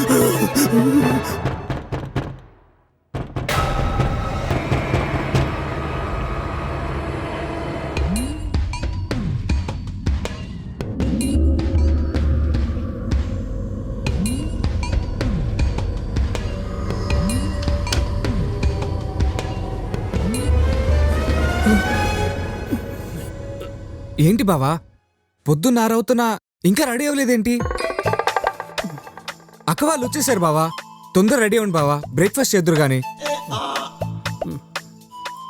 [SPEAKER 8] ఏంటి బావా, పొద్దున్నారవుతున్నా ఇంకా రెడీ అవ్వలేదేంటి? అక్క వాళ్ళు వచ్చేసారు బావా, తొందర రెడీ అవ్వండి బావా, బ్రేక్ఫాస్ట్ చేద్దురు గాని.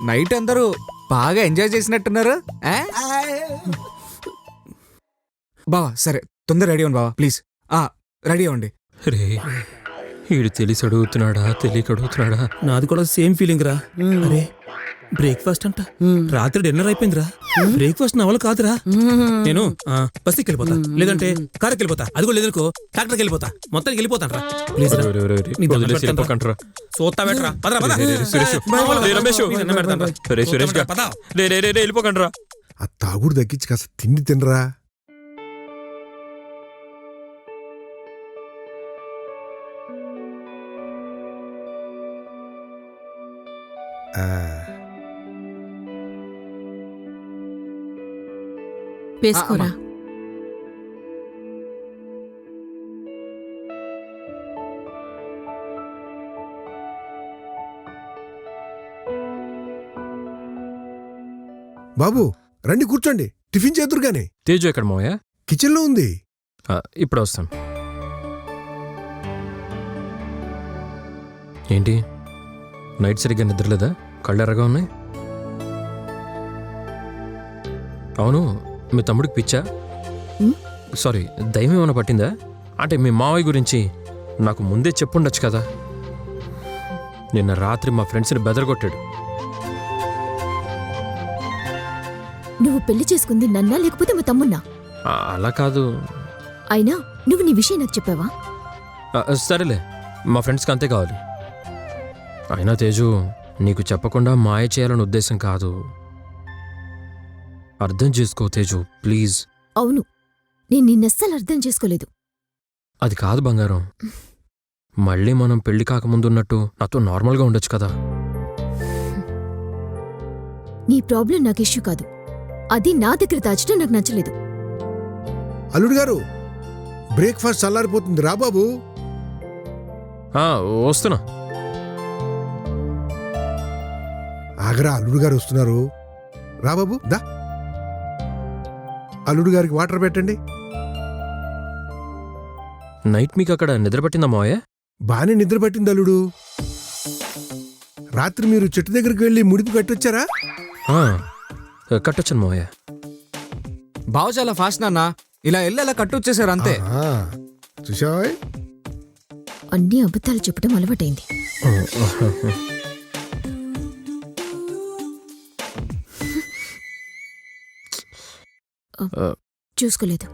[SPEAKER 8] నైట్ అందరూ బాగా ఎంజాయ్ చేసినట్టున్నారు. బావా సరే, తొందర రెడీ అవ్వండి బావా ప్లీజ్. రెడీ అవ్వండి.
[SPEAKER 1] రే, వీడు తెలిసి అడుగుతున్నాడా తెలియక అడుగుతున్నాడా?
[SPEAKER 6] నాది కూడా సేమ్ ఫీలింగ్ రా. అరే బ్రేక్ఫాస్ట్ అంట, రాత్రి డిన్నర్ అయిపోయిందిరా. బ్రేక్ఫాస్ట్ నా వల్ల కాదురా. నేను బస్సుకి వెళ్ళిపోతా, లేదంటే కారుకి వెళ్ళిపోతా, అది కూడా లేదనుకో ట్రాక్టర్కి వెళ్ళిపోతా, మొత్తానికి వెళ్ళిపోతాను రా. ప్లీజ్
[SPEAKER 1] వెళ్ళిపోకండి రా.
[SPEAKER 2] ఆ తాగుడు తగ్గించి కాస్త తిండి తినరా.
[SPEAKER 3] వేసుకోరా.
[SPEAKER 2] బాబు రండి కూర్చోండి, టిఫిన్ చేతురు గాని.
[SPEAKER 1] తేజు ఎక్కడ మోయా?
[SPEAKER 2] కిచెన్ లో ఉంది.
[SPEAKER 1] ఇప్పుడు వస్తాను. ఏంటి నైట్ సరిగ్గా నిద్రలేదా? కళ్ళు ఎర్రగా ఉన్నాయి. అవును, మీ తమ్ముడికి పిచ్చా? సారీ, దయ్యం ఏమైనా పట్టిందా? అంటే మీ మావయ్య గురించి నాకు ముందే చెప్పుండొచ్చు కదా. నిన్న రాత్రి మా ఫ్రెండ్స్ని బెదరగొట్టాడు.
[SPEAKER 9] నువ్వు పెళ్లి చేసుకుంది నన్నా లేకపోతే మా తమ్మున్నా?
[SPEAKER 1] అలా కాదు.
[SPEAKER 9] అయినా నువ్వు నీ విషయం నాకు చెప్పావా?
[SPEAKER 1] సరేలే, మా ఫ్రెండ్స్కి అంతే కావాలి. అయినా తేజు, నీకు చెప్పకుండా మాయ చేయాలని ఉద్దేశం కాదు. అర్థం చేసుకో తేజు, ప్లీజ్.
[SPEAKER 9] అవును, నేను నిన్నస్సలు అర్థం చేసుకోలేదు.
[SPEAKER 1] అది కాదు బంగారం, మళ్ళీ మనం పెళ్లి కాకముందు ఉన్నట్టు నాతో నార్మల్గా ఉండొచ్చు కదా.
[SPEAKER 9] నీ ప్రాబ్లం నాకు ఇష్యూ కాదు. అది నా దగ్గర దాచడం నాకు నచ్చలేదు.
[SPEAKER 2] అల్లుడు గారు, బ్రేక్ఫాస్ట్ చల్లారిపోతుంది, రా బాబు.
[SPEAKER 1] వస్తున్నా.
[SPEAKER 2] ఆగరా, అల్లుడు గారు వస్తున్నారు. రా బాబు, దా. అల్లుడు గారికి వాటర్ పెట్టండి.
[SPEAKER 1] నైట్ మీకు అక్కడ నిద్ర పట్టిందా మావయ్య?
[SPEAKER 2] బానే నిద్ర పట్టింది అల్లుడు. రాత్రి మీరు చెట్టు దగ్గరికి వెళ్ళి ముడిపి కట్టొచ్చారా?
[SPEAKER 1] కట్టొచ్చాను మావయ్య.
[SPEAKER 8] బావ చాలా ఫాస్ట్ నాన్న, ఇలా వెళ్ళి అలా కట్టొచ్చేసారు అంతే.
[SPEAKER 2] చూసావా,
[SPEAKER 9] అన్ని అబద్ధాలు చెప్పడం అలవాటైంది. చూసుకోలేదు.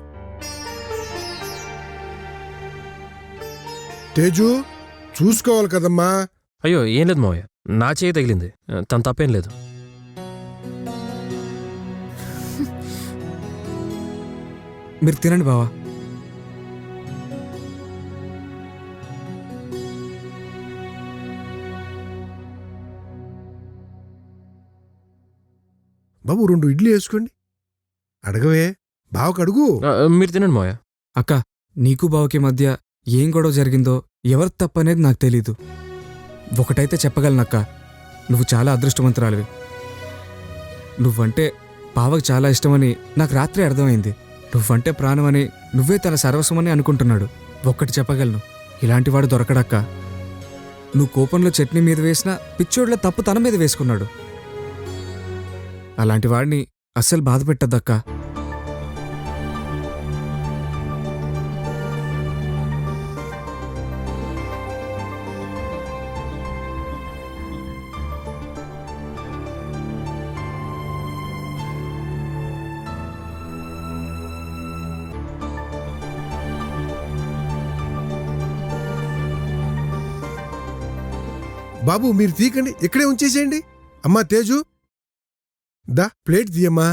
[SPEAKER 2] తేజు, చూసుకోవాలి కదమ్మా.
[SPEAKER 1] అయ్యో ఏం లేదు మావయ్య, నా చేయి తగిలింది, తన తప్పేం లేదు.
[SPEAKER 8] మీరు తినండి బావా.
[SPEAKER 2] బాబు 2 ఇడ్లీ వేసుకోండి. అడగవే, బావకు అడుగు.
[SPEAKER 1] మీరు తినండి మావయ్య.
[SPEAKER 8] అక్క, నీకు బావకి మధ్య ఏం గొడవ జరిగిందో ఎవరి తప్పనేది నాకు తెలీదు. ఒకటైతే చెప్పగలనక్క, నువ్వు చాలా అదృష్టవంతురాలివి. నువ్వంటే బావకు చాలా ఇష్టమని నాకు రాత్రి అర్థమైంది. నువ్వంటే ప్రాణమని, నువ్వే తన సర్వస్వమని అనుకుంటున్నాడు. ఒక్కటి చెప్పగలను, ఇలాంటివాడు దొరకడక్క. నువ్వు కోపంలో చట్నీ మీద వేసినా పిచ్చోడ్ల తప్పు తన మీద వేసుకున్నాడు. అలాంటి వాడిని అస్సలు బాధ పెట్టద్దక్క.
[SPEAKER 2] బాబు మీరు తీకండి, ఇక్కడే ఉంచేసేయండి. అమ్మా తేజు, దా ప్లేట్ తీయమ్మా.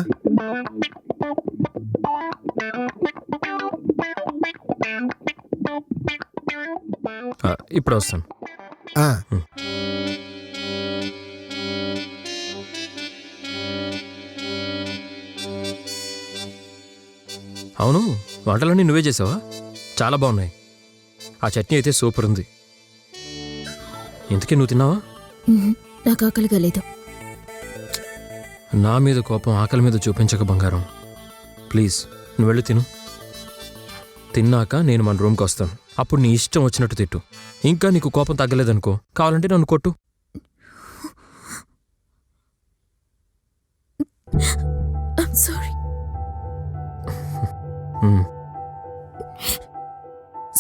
[SPEAKER 1] ఇప్పుడు వస్తాను. అవును, వంటలన్నీ నువ్వే చేసావా? చాలా బాగున్నాయి. ఆ చట్నీ అయితే సూపర్ ఉంది. ఇంతకీ నువ్వు తిన్నావా?
[SPEAKER 9] నాకు ఆకలిగా లేదు.
[SPEAKER 1] నా మీద కోపం ఆకలి మీద చూపించక బంగారం, ప్లీజ్ నువ్వు వెళ్ళి తిను. తిన్నాక నేను మన రూమ్కి వస్తాను. అప్పుడు నీ ఇష్టం వచ్చినట్టు తిట్టు. ఇంకా నీకు కోపం తగ్గలేదనుకో, కావాలంటే నన్ను కొట్టు.
[SPEAKER 9] Sorry.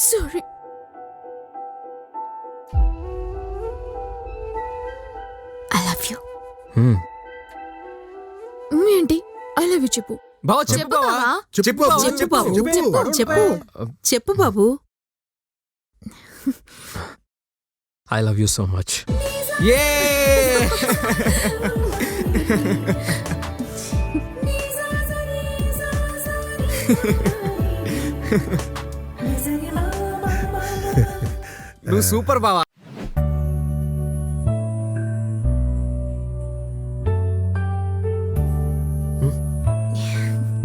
[SPEAKER 9] Sorry. I love you. ఏంటి ఐ లవ్ యూ చెప్పు.
[SPEAKER 8] బావ చెప్పు.
[SPEAKER 2] చెప్పు బాబు,
[SPEAKER 3] చెప్పు బాబు, చెప్పు చెప్పు బాబు.
[SPEAKER 1] I love you so much.
[SPEAKER 8] నువ్వు సూపర్ బావా.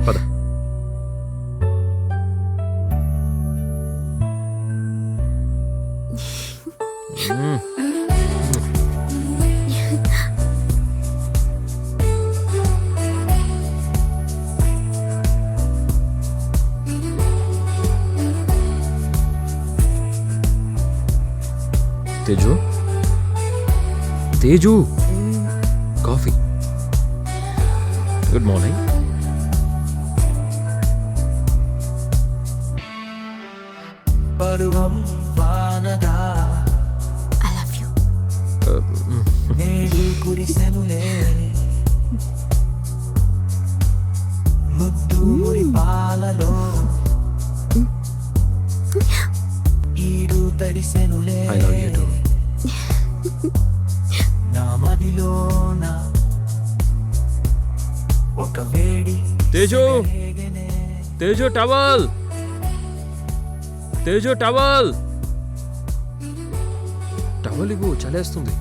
[SPEAKER 1] పద. Teju, Teju, coffee. Good morning.
[SPEAKER 9] I love you.
[SPEAKER 1] I love you too. Teju, Teju towel, Teju towel, towel ఇవ్వు, చలేస్తుంది.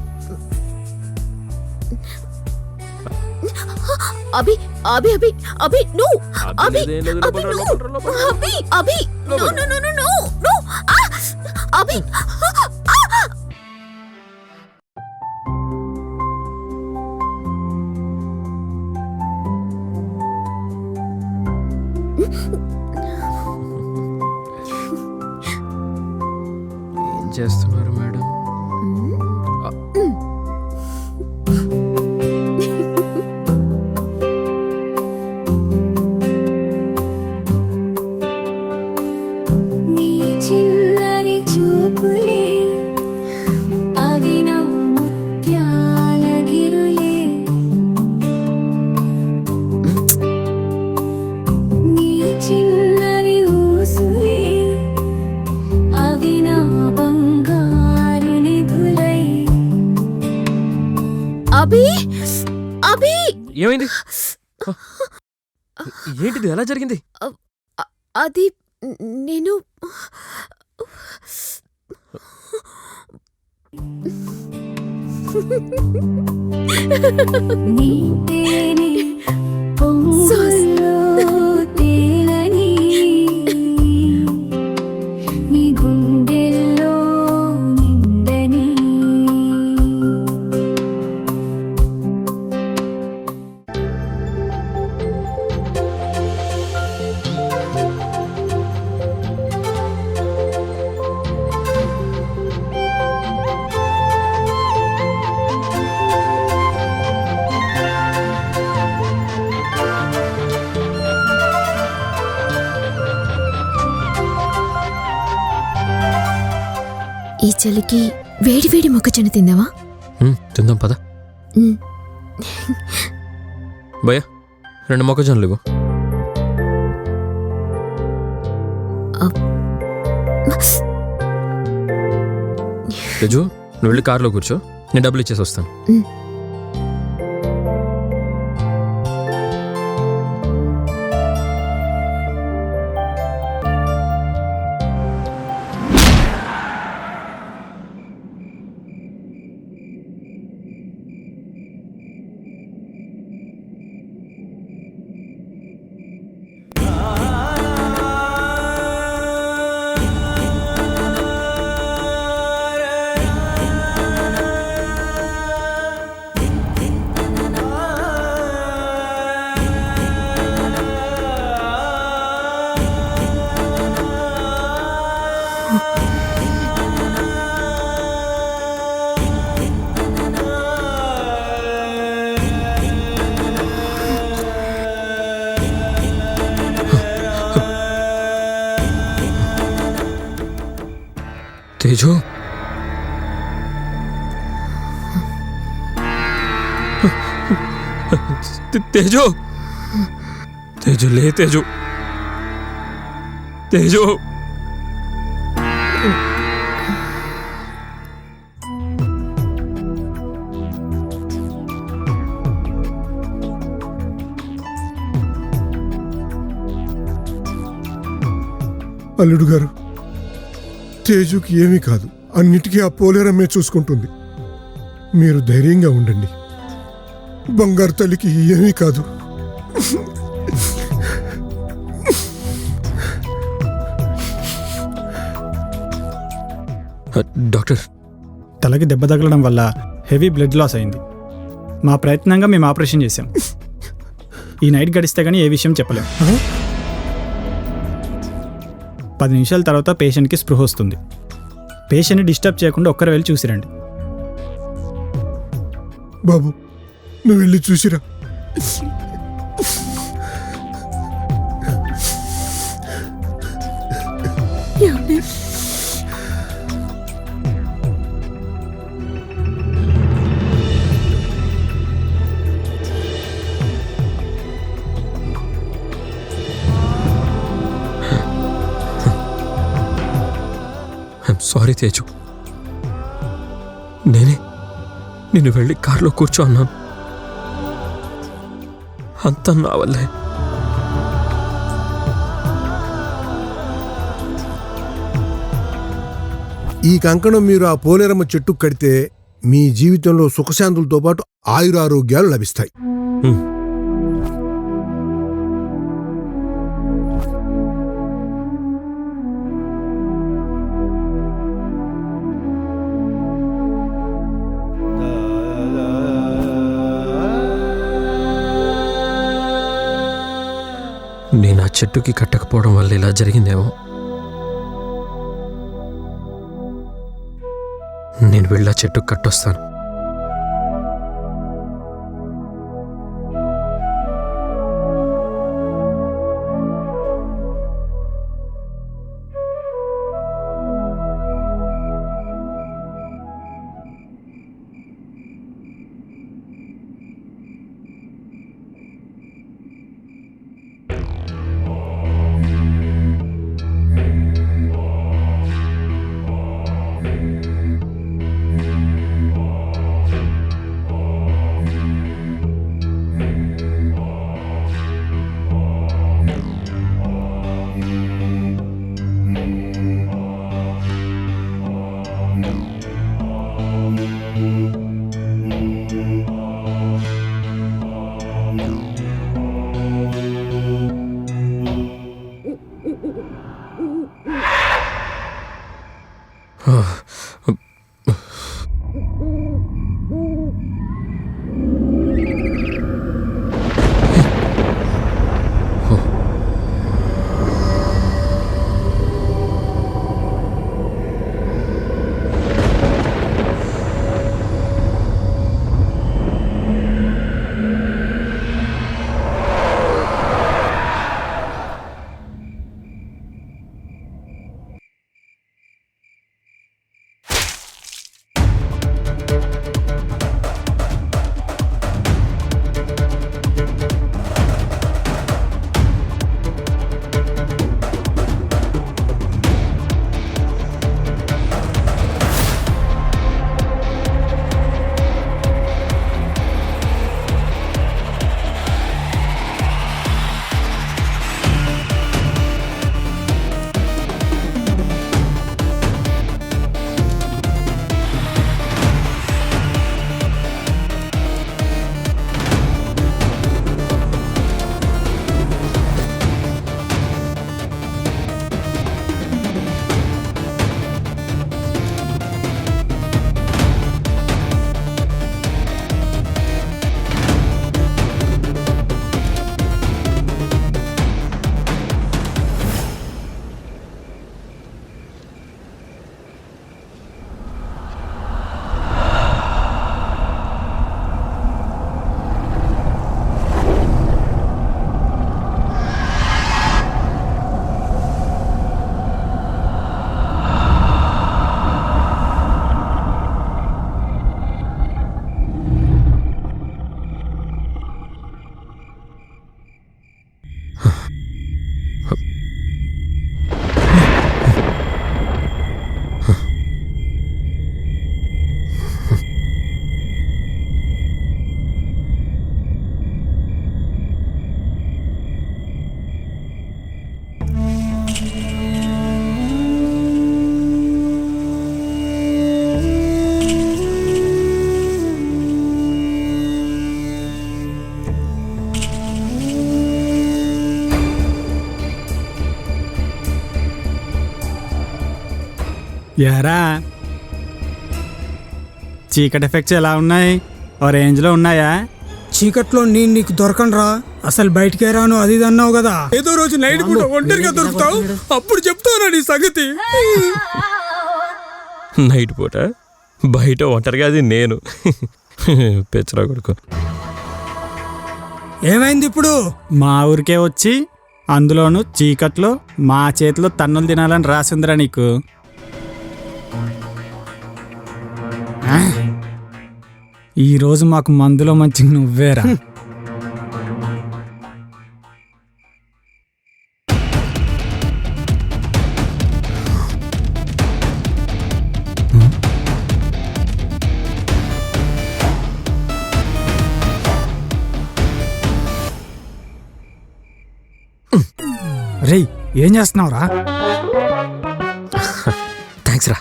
[SPEAKER 9] అభి అభి అభి అభి నో అభి
[SPEAKER 1] అదేం లేదు,
[SPEAKER 9] అభి
[SPEAKER 1] లోపల,
[SPEAKER 9] నో
[SPEAKER 1] లోపల, లోపల.
[SPEAKER 9] Abhi Abhi no no no no no no Abhi
[SPEAKER 1] ఏం చేస్తున్నారు మేడం?
[SPEAKER 9] అభి అభి
[SPEAKER 1] ఏమైంది? ఏంటిది, ఎలా జరిగింది?
[SPEAKER 9] అది నేను ఈ చలికి వేడి వేడి మొక్కజొన్న తిందావా?
[SPEAKER 1] తిందాం పద. భయ్యా 2 మొక్కజొన్నలు ఇవ్వు. తేజు, నువ్వు వెళ్ళి కార్లో కూర్చో, నేను డబ్బులు ఇచ్చేసి వస్తాను. తేజు, తేజు, తేజు లే, తేజు, తేజు.
[SPEAKER 2] అల్లుడు గారు, తేజుకి ఏమీ కాదు, అన్నిటికీ ఆ పోలేరమ్మే చూసుకుంటుంది. మీరు ధైర్యంగా ఉండండి. బంగారు తల్లికి ఏమీ కాదు.
[SPEAKER 1] డాక్టర్,
[SPEAKER 12] తలకి దెబ్బ తగలడం వల్ల హెవీ బ్లడ్ లాస్ అయింది. మా ప్రయత్నంగా మేము ఆపరేషన్ చేశాం. ఈ నైట్ గడిస్తే కానీ ఏ విషయం చెప్పలేం. 10 నిమిషాల తర్వాత పేషెంట్కి స్పృహ వస్తుంది. పేషెంట్ని డిస్టర్బ్ చేయకుండా ఒక్కరు వెళ్ళి చూసిరండి.
[SPEAKER 2] బాబు, నువ్వు వెళ్ళి చూసిరా.
[SPEAKER 1] సారీ తేజు, నేనే నిన్ను వెళ్ళి కార్లో కూర్చో అన్నాను. అంతా నా వల్లే.
[SPEAKER 2] ఈ కంకణం మీరు ఆ పోలేరమ్మ చెట్టు కడితే మీ జీవితంలో సుఖశాంతులతో పాటు ఆయురారోగ్యాలు లభిస్తాయి.
[SPEAKER 1] నేను ఆ చెట్టుకి కట్టకపోవడం వల్ల ఇలా జరిగిందేమో. నేను వెళ్ళి ఆ చెట్టుకి కట్టొస్తాను.
[SPEAKER 12] యారా చీకటి ఎఫెక్ట్స్ ఎలా ఉన్నాయి? ఓ రేంజ్లో ఉన్నాయా?
[SPEAKER 11] చీకట్లో నేను నీకు దొరకనరా, అసలు బయటికే రాను అది ఇది అన్నావు కదా.
[SPEAKER 6] ఏదో రోజు నైట్ కూడా ఒంటరిగా దొరుకుతావు, అప్పుడు చెప్తానా నీ సంగతి.
[SPEAKER 1] నైట్ పూట బయట ఒంటరిగా అది నేను పెచ్చరా కొడుకు.
[SPEAKER 11] ఏమైంది ఇప్పుడు?
[SPEAKER 12] మా ఊరికే వచ్చి అందులోనూ చీకట్లో మా చేతిలో తన్నులు తినాలని రాసిందిరా నీకు. ఈరోజు మాకు మందులో మంచి నువ్వేరా. రేయ్ ఏం చేస్తున్నావురా?
[SPEAKER 1] థ్యాంక్స్ రా.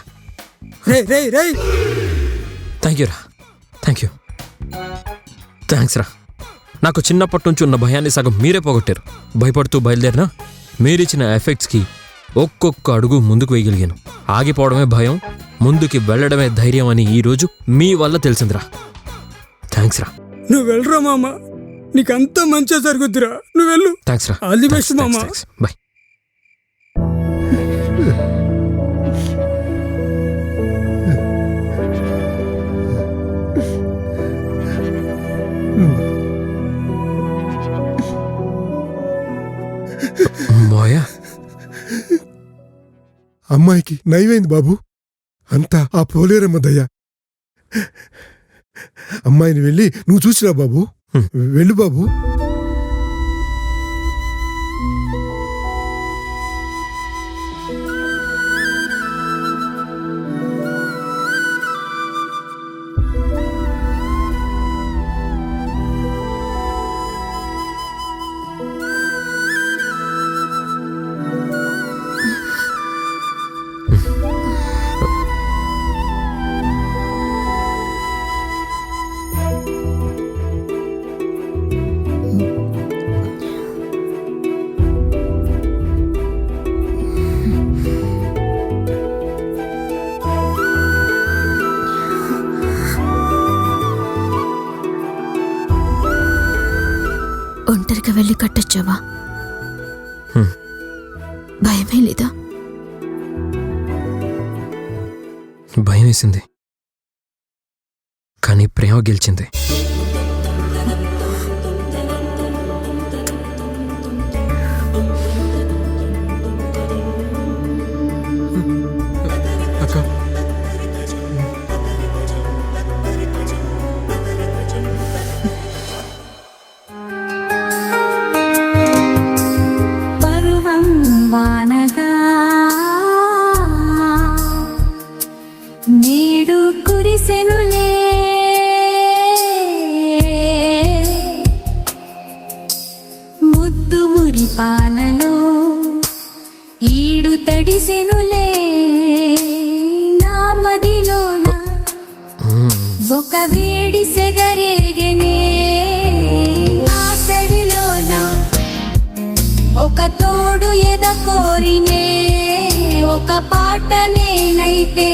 [SPEAKER 1] థ్యాంక్ యూ రా, థ్యాంక్ యూ, థ్యాంక్స్ రా. నాకు చిన్నప్పటి నుంచి ఉన్న భయాన్ని సగం మీరే పోగొట్టారు. భయపడుతూ బయలుదేరినా మీరిచ్చిన ఎఫెక్ట్స్కి ఒక్కొక్క అడుగు ముందుకు వేయగలిగాను. ఆగిపోవడమే భయం, ముందుకి వెళ్ళడమే ధైర్యం అని ఈరోజు మీ వల్ల తెలిసిందిరా. థ్యాంక్స్ రా.
[SPEAKER 11] నువ్వు వెళ్ళరా మామ, నీకంతా మంచిగా జరుగుద్దిరా. నువ్వు వెళ్ళు.
[SPEAKER 1] థ్యాంక్స్ రా.
[SPEAKER 11] ఆల్ ది బెస్ట్ మామ.
[SPEAKER 1] బాయ్. మాయా,
[SPEAKER 2] అమ్మాయికి నయమైంది బాబు. అంతా ఆ పోలేరమ్మ దయ్యా. అమ్మాయిని వెళ్ళి నువ్వు చూసిరా బాబు. వెళ్ళు బాబు.
[SPEAKER 9] ఒంటరిగా వెళ్ళి కట్టొచ్చావా? భయమే లేదా?
[SPEAKER 1] భయం వేసింది, కానీ ప్రేమ గెలిచింది.
[SPEAKER 13] నేడు కురిసెనులే ముద్దు మురి పాలలో ఈడు తడిసెనులే నా మదిలోన ఒక వేడి సెగరేగనే ఆ సెడిలోన ఒక తోడు ఎద కోరినే ఒక పాట నేనైతే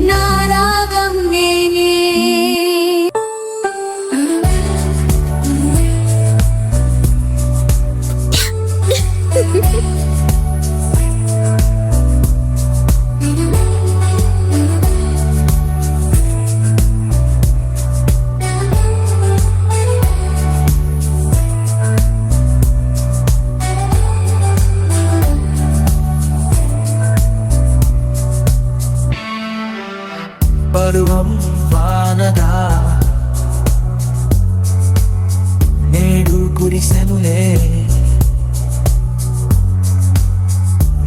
[SPEAKER 13] నా రాగం నేనే.
[SPEAKER 14] పరువం వానదా నేడు కురిసెనులే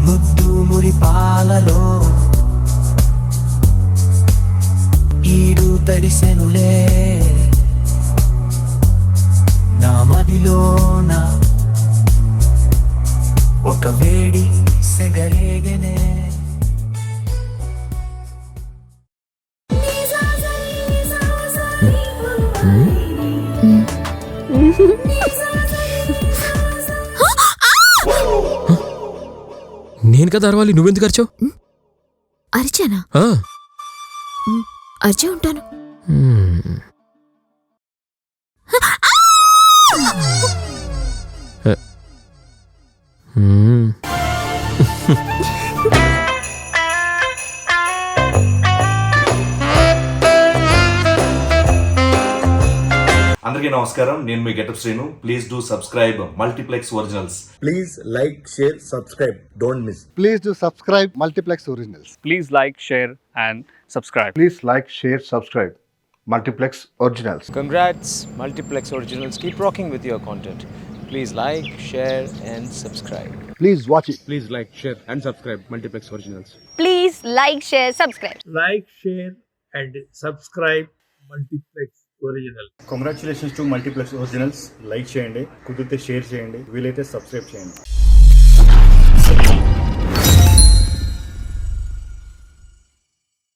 [SPEAKER 14] ముద్దు మురి పాలలో ఈడు తడిసెనులే నా మదిలోన ఒక వేడి సెగరేగనే.
[SPEAKER 1] నేను కదా అరవాలి, నువ్వెందుకు అరిచావు?
[SPEAKER 9] అరిచానా? అరిచే ఉంటాను.
[SPEAKER 15] అందరికీ నమస్కారం, నేను మీ Getup Srinu. Please do subscribe Multiplex Originals.
[SPEAKER 16] Please like, share, subscribe. Don't miss. Please do subscribe Multiplex Originals.
[SPEAKER 17] Please like, share and subscribe.
[SPEAKER 16] Please like, share, subscribe Multiplex Originals.
[SPEAKER 18] Congrats Multiplex Originals. Keep rocking with your content. Please like, share and subscribe.
[SPEAKER 16] Please watch it.
[SPEAKER 6] Please like, share and subscribe Multiplex Originals.
[SPEAKER 19] Please like, share, subscribe.
[SPEAKER 20] Like, share and subscribe Multiplex Original.
[SPEAKER 16] Congratulations to Multiplex Originals. Like చేయండి, కుదిరితే share చేయండి, వీలైతే subscribe చేయండి.